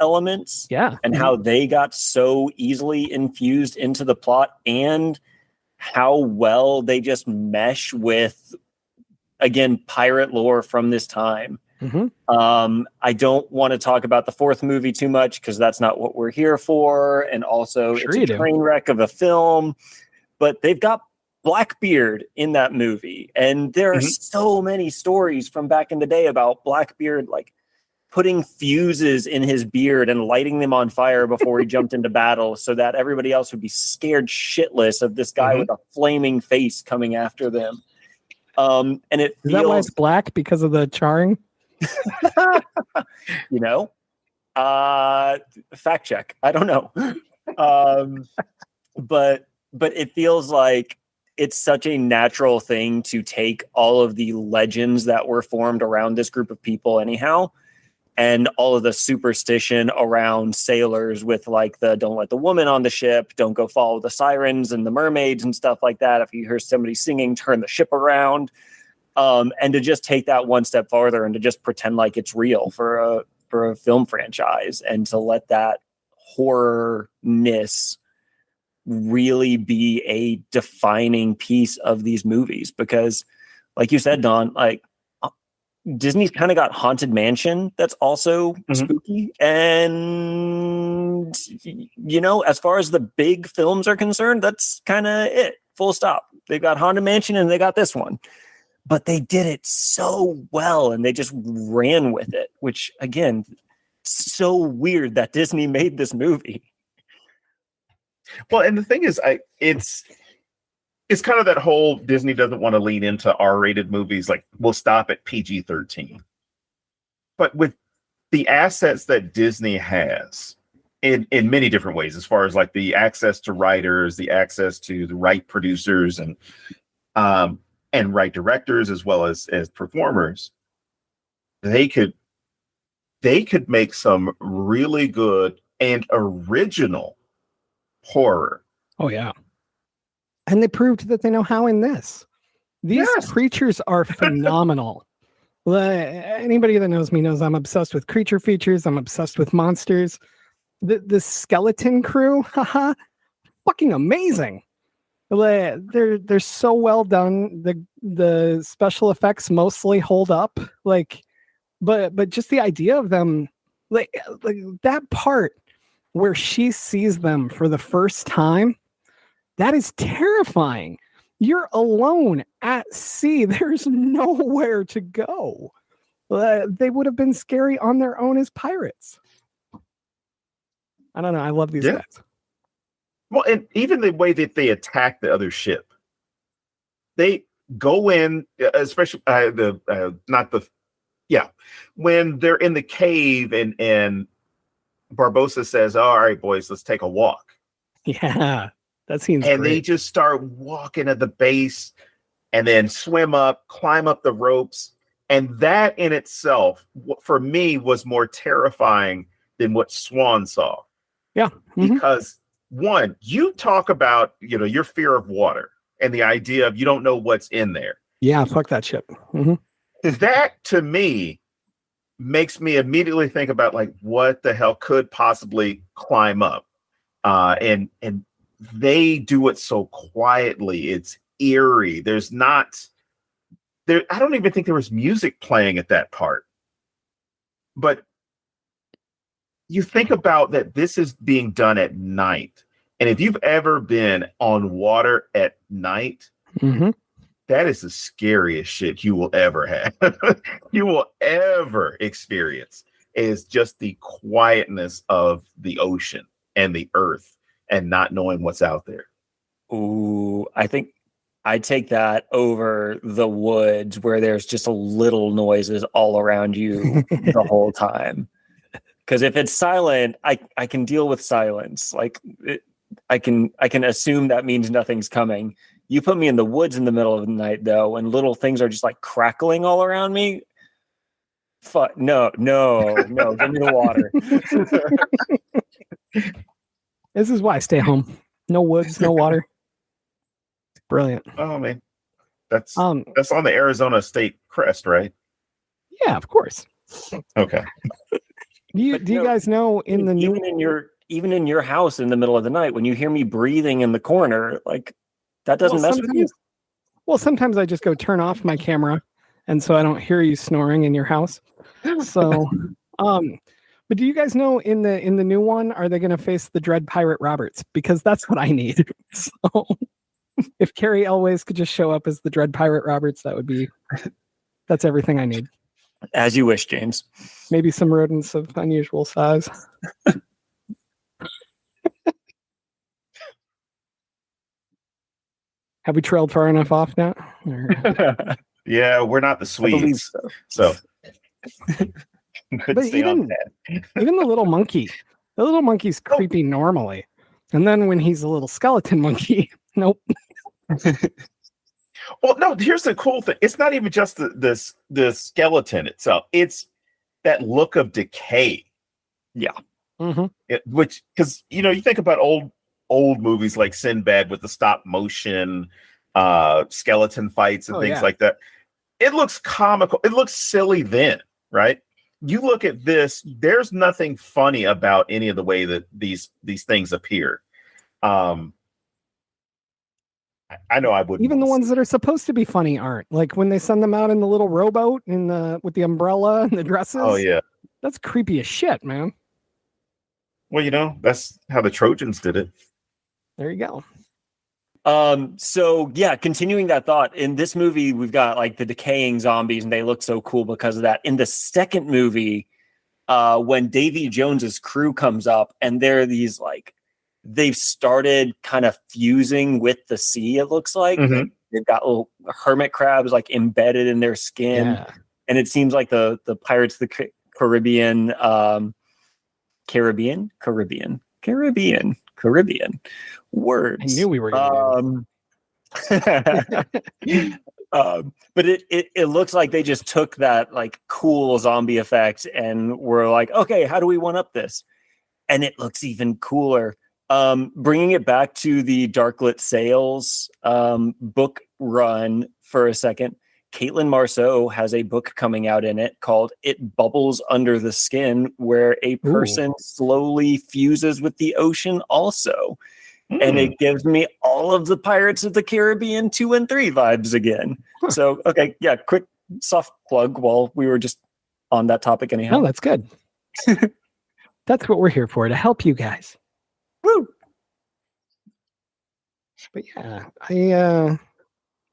elements, and how they got so easily infused into the plot, and how well they just mesh with, again, pirate lore from this time. I don't want to talk about the fourth movie too much because that's not what we're here for, and also it's a train wreck of a film, but they've got Blackbeard in that movie, and there are so many stories from back in the day about Blackbeard like putting fuses in his beard and lighting them on fire before he jumped into battle so that everybody else would be scared shitless of this guy with a flaming face coming after them. And it feels... Is that why it's black? Because of the charring? Fact check. I don't know. But it feels like it's such a natural thing to take all of the legends that were formed around this group of people anyhow, and all of the superstition around sailors with like the don't let the woman on the ship, don't go follow the sirens and the mermaids and stuff like that. If you hear somebody singing, turn the ship around. And to just take that one step farther and to just pretend like it's real for a film franchise, and to let that horrorness really be a defining piece of these movies. Because like you said, Don, like Disney's kind of got Haunted Mansion that's also spooky. And, as far as the big films are concerned, that's kind of it. Full stop. They've got Haunted Mansion and they got this one. But they did it so well, and they just ran with it, which, again, so weird that Disney made this movie. Well, and the thing is, it's kind of that whole Disney doesn't want to lean into R-rated movies, like we'll stop at PG-13. But with the assets that Disney has, in many different ways, as far as like the access to writers, the access to the right producers, and right directors, as well as performers. They could make some really good and original horror. Oh yeah. And they proved that they know how in this. These Yes. creatures are phenomenal. Anybody that knows me knows I'm obsessed with creature features. I'm obsessed with monsters. The skeleton crew, haha, fucking amazing. They're so well done. The special effects mostly hold up. But just the idea of them, like that part where she sees them for the first time, that is terrifying. You're alone at sea. There's nowhere to go. They would have been scary on their own as pirates. I don't know. I love these guys. Well, and even the way that they attack the other ship, they go in, especially when they're in the cave and Barbossa says, "All right, boys, let's take a walk." Yeah, that seems and great. They just start walking at the base and then swim up, climb up the ropes. And that in itself, for me, was more terrifying than what Swan saw. Yeah. Mm-hmm. Because one, you talk about, your fear of water and the idea of you don't know what's in there. Yeah, fuck that shit. Mm-hmm. That to me makes me immediately think about like what the hell could possibly climb up. And they do it so quietly. It's eerie. There's not there. I don't even think there was music playing at that part. But you think about that this is being done at night. And if you've ever been on water at night, mm-hmm. that is the scariest shit you will ever have. You will ever experience, is just the quietness of the ocean and the earth and not knowing what's out there. Ooh, I think I take that over the woods where there's just a little noises all around you the whole time. Because if it's silent, I can deal with silence. I can assume that means nothing's coming. You put me in the woods in the middle of the night, though, and little things are just like crackling all around me. Fuck, no, give me the water. This is why I stay home. No woods, no water. It's brilliant. Oh man, that's on the Arizona State crest, right? Yeah, of course. Okay. Do you guys know even in your house in the middle of the night when you hear me breathing in the corner, like that doesn't mess with you? Well, sometimes I just go turn off my camera, and so I don't hear you snoring in your house. So, but do you guys know in the new one, are they going to face the Dread Pirate Roberts? Because that's what I need. So, if Carrie Elways could just show up as the Dread Pirate Roberts, that's everything I need. As you wish, James. Maybe some rodents of unusual size. Have we trailed far enough off now? Yeah, we're not the Swedes. So. But even the little monkey. The little monkey's creepy normally. And then when he's a little skeleton monkey, nope. Well, no, here's the cool thing. It's not even just the skeleton itself. It's that look of decay. Yeah. Mm-hmm. Because, you think about old movies like Sinbad with the stop motion skeleton fights and things like that. It looks comical. It looks silly then, right? You look at this, there's nothing funny about any of the way that these things appear. I know I wouldn't. Even the ones that are supposed to be funny aren't. Like when they send them out in the little rowboat with the umbrella and the dresses. Oh yeah, that's creepy as shit, man. Well, that's how the Trojans did it. There you go. So yeah, continuing that thought, in this movie we've got like the decaying zombies and they look so cool because of that. In the second movie, when Davy Jones's crew comes up and they're these like, they've started kind of fusing with the sea, it looks like. Mm-hmm. They've got little hermit crabs like embedded in their skin. Yeah. And it seems like the Pirates of the Caribbean Caribbean words. I knew we were going to do this. But it looks like they just took that like cool zombie effect and were like, okay, how do we one up this? And it looks even cooler. Bringing it back to the Darklit Sales book run for a second, Caitlin Marceau has a book coming out in it called It Bubbles Under the Skin, where a person slowly fuses with the ocean also. And it gives me all of the Pirates of the Caribbean 2 and 3 vibes again. So, okay, yeah, quick soft plug while we were just on that topic anyhow. No, that's good. That's what we're here for, to help you guys. Woo! But yeah,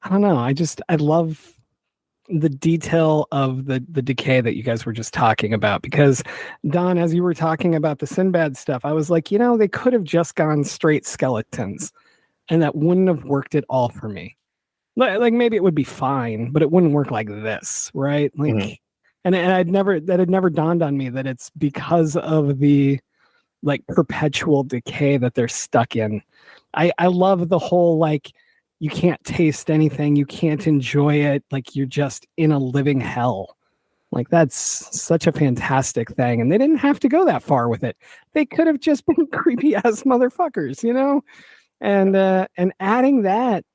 I don't know. I love the detail of the decay that you guys were just talking about, because Don, as you were talking about the Sinbad stuff, I was like, they could have just gone straight skeletons and that wouldn't have worked at all for me. Like maybe it would be fine, but it wouldn't work like this, right? Like, and that had never dawned on me that it's because of the like perpetual decay that they're stuck in. I love the whole like, you can't taste anything, you can't enjoy it, like you're just in a living hell. Like that's such a fantastic thing, and they didn't have to go that far with it. They could have just been creepy ass motherfuckers, and adding that,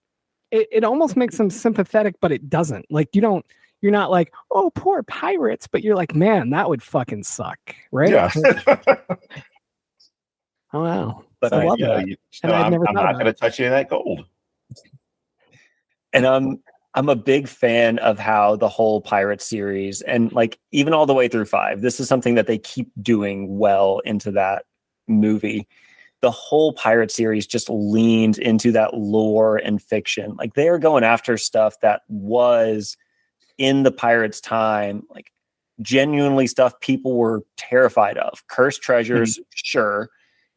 it almost makes them sympathetic, but it doesn't. Like you're not like, oh, poor pirates, but you're like, man, that would fucking suck, right? Yeah. Oh wow. But I love that. I'm not going to touch any of that gold. And I'm a big fan of how the whole pirate series, and like even all the way through 5, this is something that they keep doing well into that movie. The whole pirate series just leans into that lore and fiction. Like they are going after stuff that was in the pirates' time, like genuinely stuff people were terrified of. Cursed treasures, sure.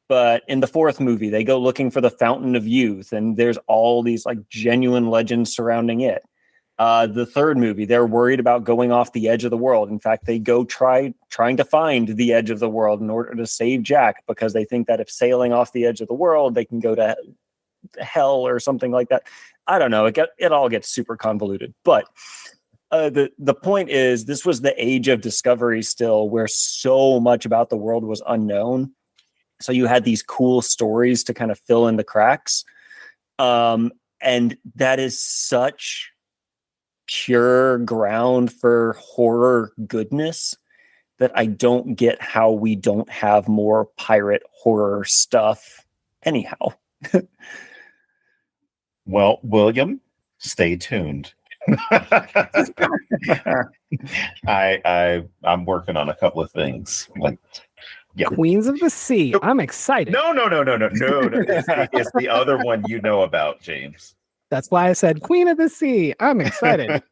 But in the 4th movie, they go looking for the Fountain of Youth, and there's all these like genuine legends surrounding it. The 3rd movie, they're worried about going off the edge of the world. In fact, they go trying to find the edge of the world in order to save Jack, because they think that if sailing off the edge of the world, they can go to hell or something like that. I don't know. It all gets super convoluted. But the point is, this was the age of discovery still, where so much about the world was unknown. So you had these cool stories to kind of fill in the cracks. And that is such pure ground for horror goodness that I don't get how we don't have more pirate horror stuff anyhow. Well, William, stay tuned. I'm working on a couple of things. Yeah. Queens of the Sea. I'm excited. No. It's the other one you know about, James. That's why I said Queen of the Sea. I'm excited.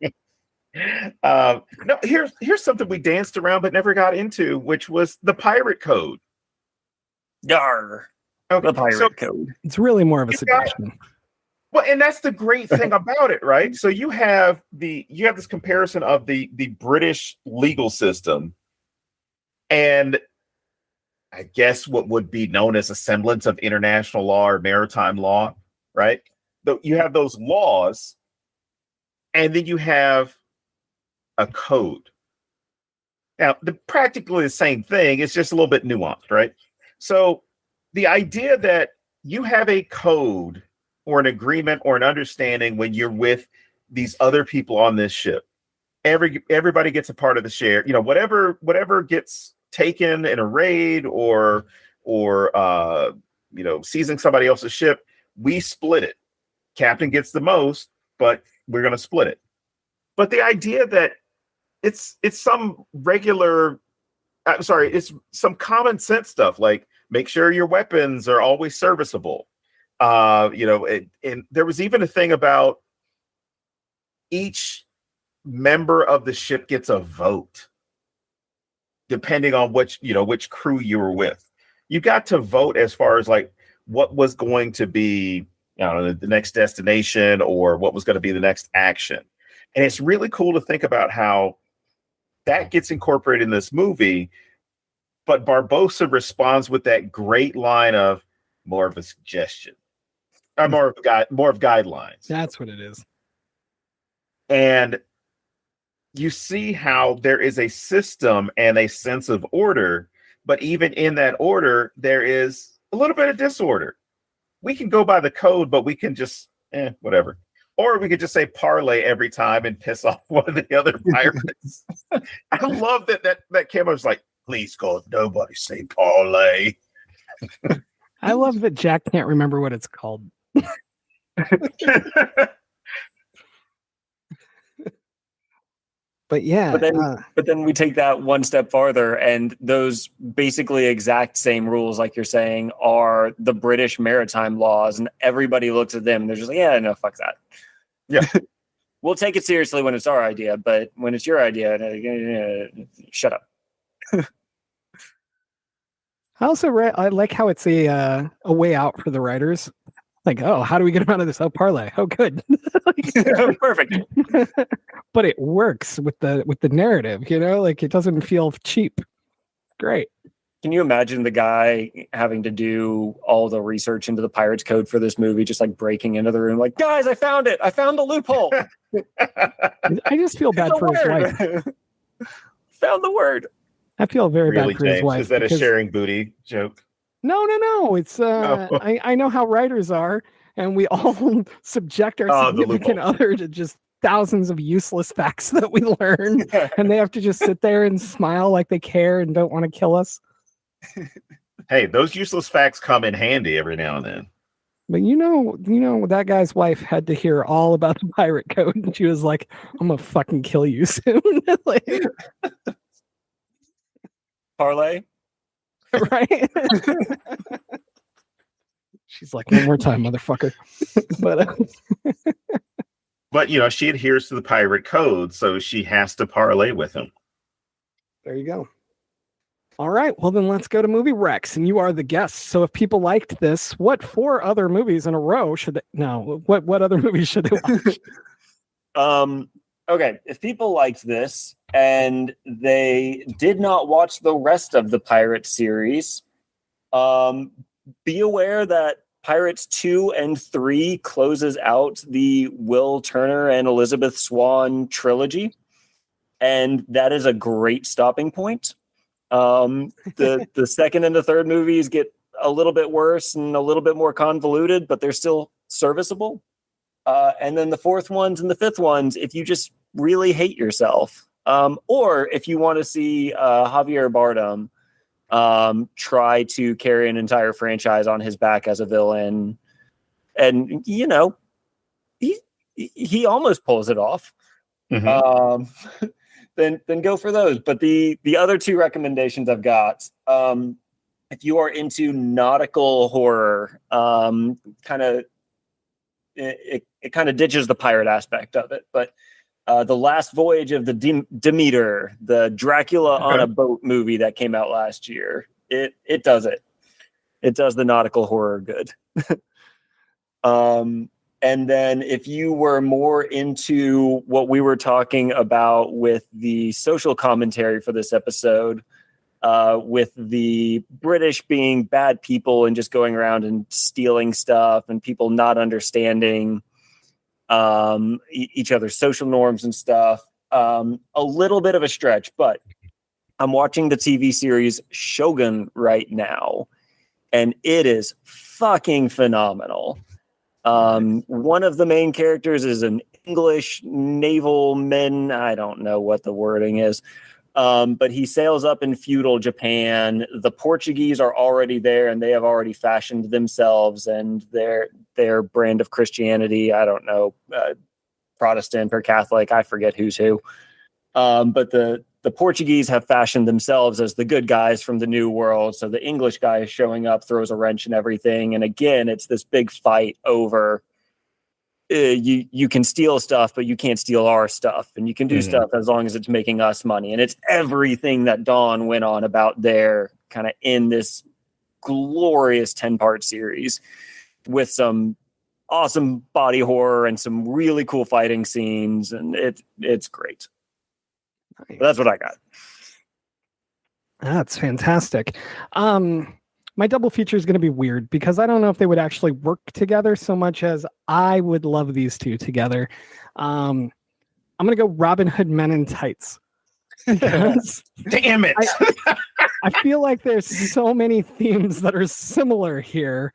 No, here's something we danced around but never got into, which was the pirate code. Yarr. Okay, The pirate code. It's really more of a suggestion. Well, and that's the great thing about it, right? So you have this comparison of the British legal system and I guess what would be known as a semblance of international law or maritime law, right? You have those laws, and then you have a code. Now, practically the same thing. It's just a little bit nuanced, right? So the idea that you have a code or an agreement or an understanding when you're with these other people on this ship, everybody gets a part of the share. Whatever gets taken in a raid or seizing somebody else's ship, we split it. Captain gets the most, but we're going to split it. But the idea that it's some it's some common sense stuff, like make sure your weapons are always serviceable. And there was even a thing about each member of the ship gets a vote. Depending on which crew you were with, you got to vote as far as like what was going to be, the next destination or what was going to be the next action. And it's really cool to think about how that gets incorporated in this movie. But Barbossa responds with that great line of more of a suggestion, or more of guidelines. That's what it is. And you see how there is a system and a sense of order, but even in that order, there is a little bit of disorder. We can go by the code, but we can just whatever. Or we could just say parlay every time and piss off one of the other pirates. I love that camera was like, please God, nobody say parlay. I love that Jack can't remember what it's called. But yeah. But then we take that one step farther, and those basically exact same rules, like you're saying, are the British maritime laws, and everybody looks at them and they're just like, yeah, no, fuck that. Yeah. We'll take it seriously when it's our idea, but when it's your idea, shut up. I also I like how it's a way out for the writers. Like, oh, how do we get them out of this? Oh, parlay. Oh, good. Perfect. But it works with the narrative, like it doesn't feel cheap. Great. Can you imagine the guy having to do all the research into the Pirates Code for this movie, just like breaking into the room, like, guys, I found it. I found the loophole. I just feel bad for his wife. Found the word. I feel very really, bad for James? his wife. Is that a sharing booty joke? No. It's I know how writers are, and we all subject our significant other to just thousands of useless facts that we learn, and they have to just sit there and smile like they care and don't want to kill us. Hey, those useless facts come in handy every now and then. But that guy's wife had to hear all about the pirate code, and she was like, "I'm gonna fucking kill you soon." Like, parlay. Right? She's like, one more time, motherfucker. But she adheres to the pirate code, so she has to parlay with him. There you go. All right, well then let's go to Movie Rex, and you are the guest. So if people liked this, what 4 other movies in a row should they? No, what other movies should they watch? Okay, if people liked this and they did not watch the rest of the Pirates series, be aware that Pirates 2 and 3 closes out the Will Turner and Elizabeth Swann trilogy, and that is a great stopping point. The second and the third movies get a little bit worse and a little bit more convoluted, but they're still serviceable. And then the fourth ones and the fifth ones, if you just really hate yourself, or if you want to see Javier Bardem try to carry an entire franchise on his back as a villain, and he almost pulls it off. Mm-hmm. Then go for those. But the other 2 recommendations I've got, if you are into nautical horror, it kind of ditches the pirate aspect of it, but The Last Voyage of the Demeter, the Dracula on a boat movie that came out last year, it does it. It does the nautical horror good. And then if you were more into what we were talking about with the social commentary for this episode, with the British being bad people and just going around and stealing stuff and people not understanding each other's social norms and stuff, a little bit of a stretch, but I'm watching the TV series Shogun right now, and it is fucking phenomenal. One of the main characters is an English naval man. I don't know what the wording is. But he sails up in feudal Japan. The Portuguese are already there, and they have already fashioned themselves and their brand of Christianity. I don't know, Protestant or Catholic. I forget who's who. But the Portuguese have fashioned themselves as the good guys from the New World. So the English guy is showing up, throws a wrench and everything. And again, it's this big fight over you can steal stuff, but you can't steal our stuff. And you can do stuff as long as it's making us money. And it's everything that Dawn went on about there, kind of in this glorious 10-part series with some awesome body horror and some really cool fighting scenes. And it's great. Nice. That's what I got. That's fantastic. My double feature is going to be weird because I don't know if they would actually work together so much as I would love these two together. I'm going to go Robin Hood Men in Tights. Because Damn it! I feel like there's so many themes that are similar here.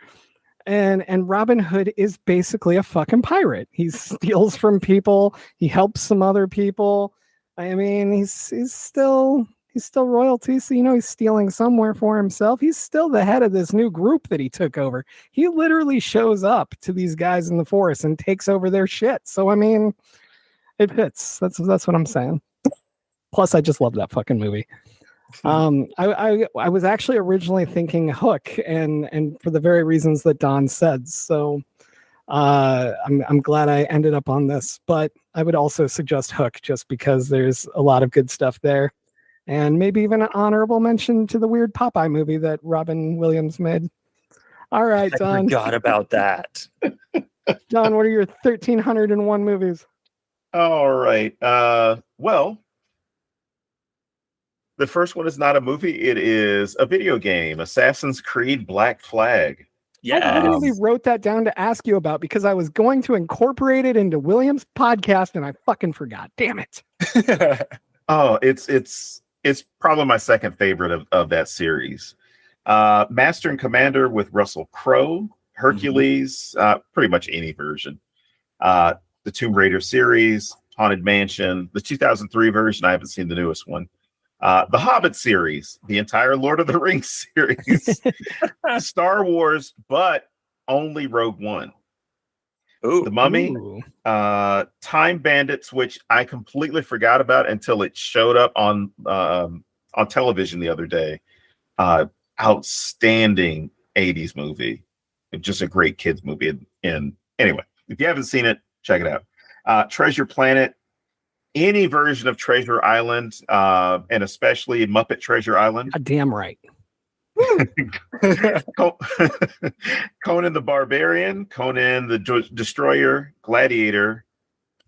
And Robin Hood is basically a fucking pirate. He steals from people. He helps some other people. I mean, he's still royalty, so he's stealing somewhere for himself. He's still the head of this new group that he took over. He literally shows up to these guys in the forest and takes over their shit. So I mean, it fits. That's what I'm saying. Plus, I just love that fucking movie. I was actually originally thinking Hook, and for the very reasons that Don said. So I'm glad I ended up on this, but I would also suggest Hook just because there's a lot of good stuff there, and maybe even an honorable mention to the weird Popeye movie that Robin Williams made. All right, I Don. forgot about that. Don, what are your 1,301 movies? All right. Well, the first one is not a movie. It is a video game, Assassin's Creed Black Flag. Yeah. I literally wrote that down to ask you about because I was going to incorporate it into William's podcast and I fucking forgot. Damn it. Oh, it's probably my second favorite of that series. Master and Commander with Russell Crowe, Hercules, pretty much any version. The Tomb Raider series, Haunted Mansion, the 2003 version. I haven't seen the newest one. The Hobbit series, the entire Lord of the Rings series, Star Wars, but only Rogue One. Ooh. The Mummy, Ooh. Time Bandits, which I completely forgot about until it showed up on television the other day. Outstanding 80s movie. Just a great kids movie. And anyway, if you haven't seen it, check it out. Treasure Planet, any version of Treasure Island, and especially Muppet Treasure Island. Damn right. Conan the Barbarian, Conan the Destroyer, Gladiator,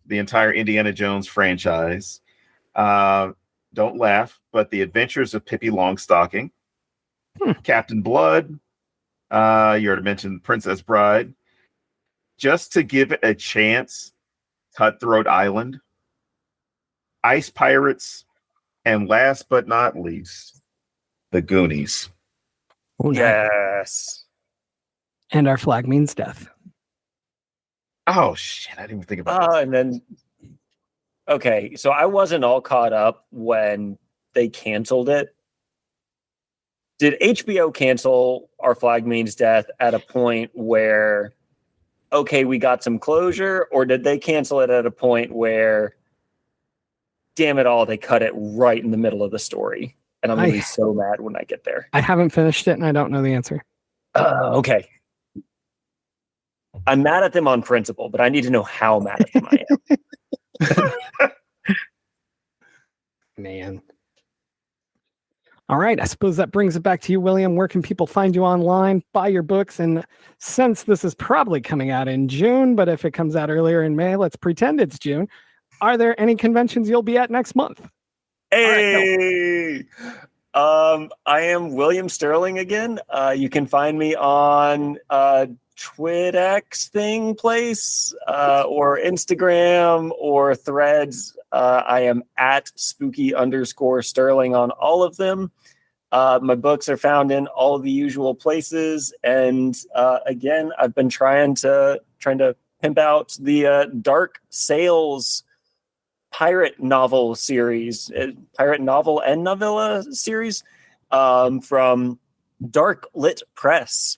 the entire Indiana Jones franchise. Don't laugh, but The Adventures of Pippi Longstocking, Captain Blood. You already mentioned Princess Bride. Just to give it a chance, Cutthroat Island, Ice Pirates, and last but not least, The Goonies. Oh, nice. Yes. And Our Flag Means Death. Oh shit! I didn't even think about that. And then, okay, so I wasn't all caught up when they canceled it. Did HBO cancel Our Flag Means Death at a point where, okay, we got some closure, or did they cancel it at a point where, damn it all, they cut it right in the middle of the story? And I'm going to be so mad when I get there. I haven't finished it and I don't know the answer. Okay. I'm mad at them on principle, but I need to know how mad at them I am. Man. All right. I suppose that brings it back to you, William. Where can people find you online, buy your books? And since this is probably coming out in June, but if it comes out earlier in May, let's pretend it's June. Are there any conventions you'll be at next month? Hey, I am William Sterling again. You can find me on TwitX thing place or Instagram or Threads. I am at spooky_Sterling on all of them. My books are found in all of the usual places. And again, I've been trying to pimp out the Dark Sails pirate novel series, pirate novel and novella series from Dark Lit Press.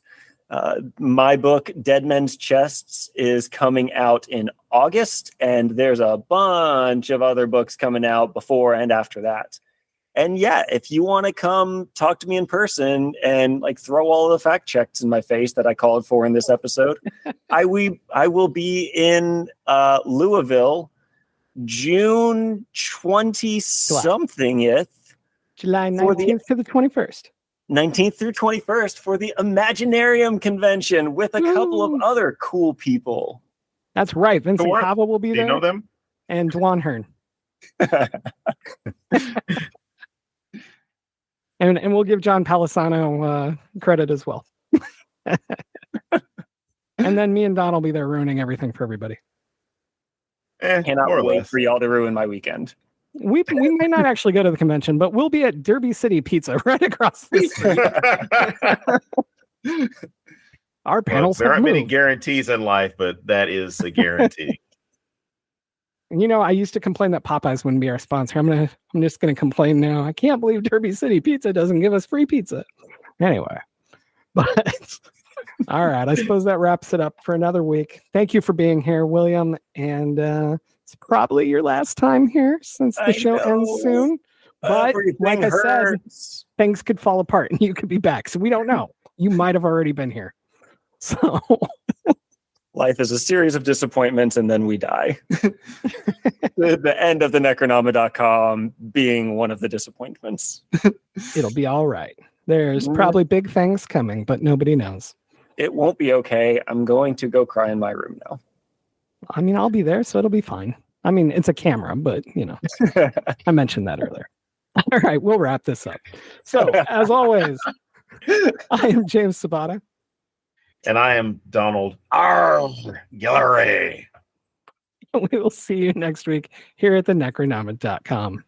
My book, Dead Men's Chests, is coming out in August, and there's a bunch of other books coming out before and after that. And yeah, if you want to come talk to me in person and like throw all of the fact checks in my face that I called for in this episode, I will be in Louisville, June 20-somethingth. July 19th to the 21st. 19th through 21st for the Imaginarium convention with a couple of other cool people. That's right. Vincent Cava will be there. Do you know them? And Dwan Hearn. And we'll give John Palisano credit as well. And then me and Don will be there ruining everything for everybody. More Cannot or wait less. for y'all to ruin my weekend. We might not actually go to the convention, but we'll be at Derby City Pizza right across the street. Our panels there have aren't many moved. guarantees in life, but that is a guarantee. You know, I used to complain that Popeyes wouldn't be our sponsor. I'm just gonna complain now. I can't believe Derby City Pizza doesn't give us free pizza. Anyway, but all right, I suppose that wraps it up for another week. Thank you for being here, William, and it's probably your last time here since the show ends soon. But like I said, things could fall apart and you could be back. So we don't know. You might have already been here. So Life is a series of disappointments and then we die. The end of the Necronoma.com being one of the disappointments. it'll be all right. There's probably big things coming, but nobody knows. It won't be okay. I'm going to go cry in my room now. I mean, I'll be there, so it'll be fine. I mean, it's a camera, but you know, I mentioned that earlier. All right, we'll wrap this up. So, as always, I am James Sabata. And I am Donald Guillory. We will see you next week here at the Necronoma.com.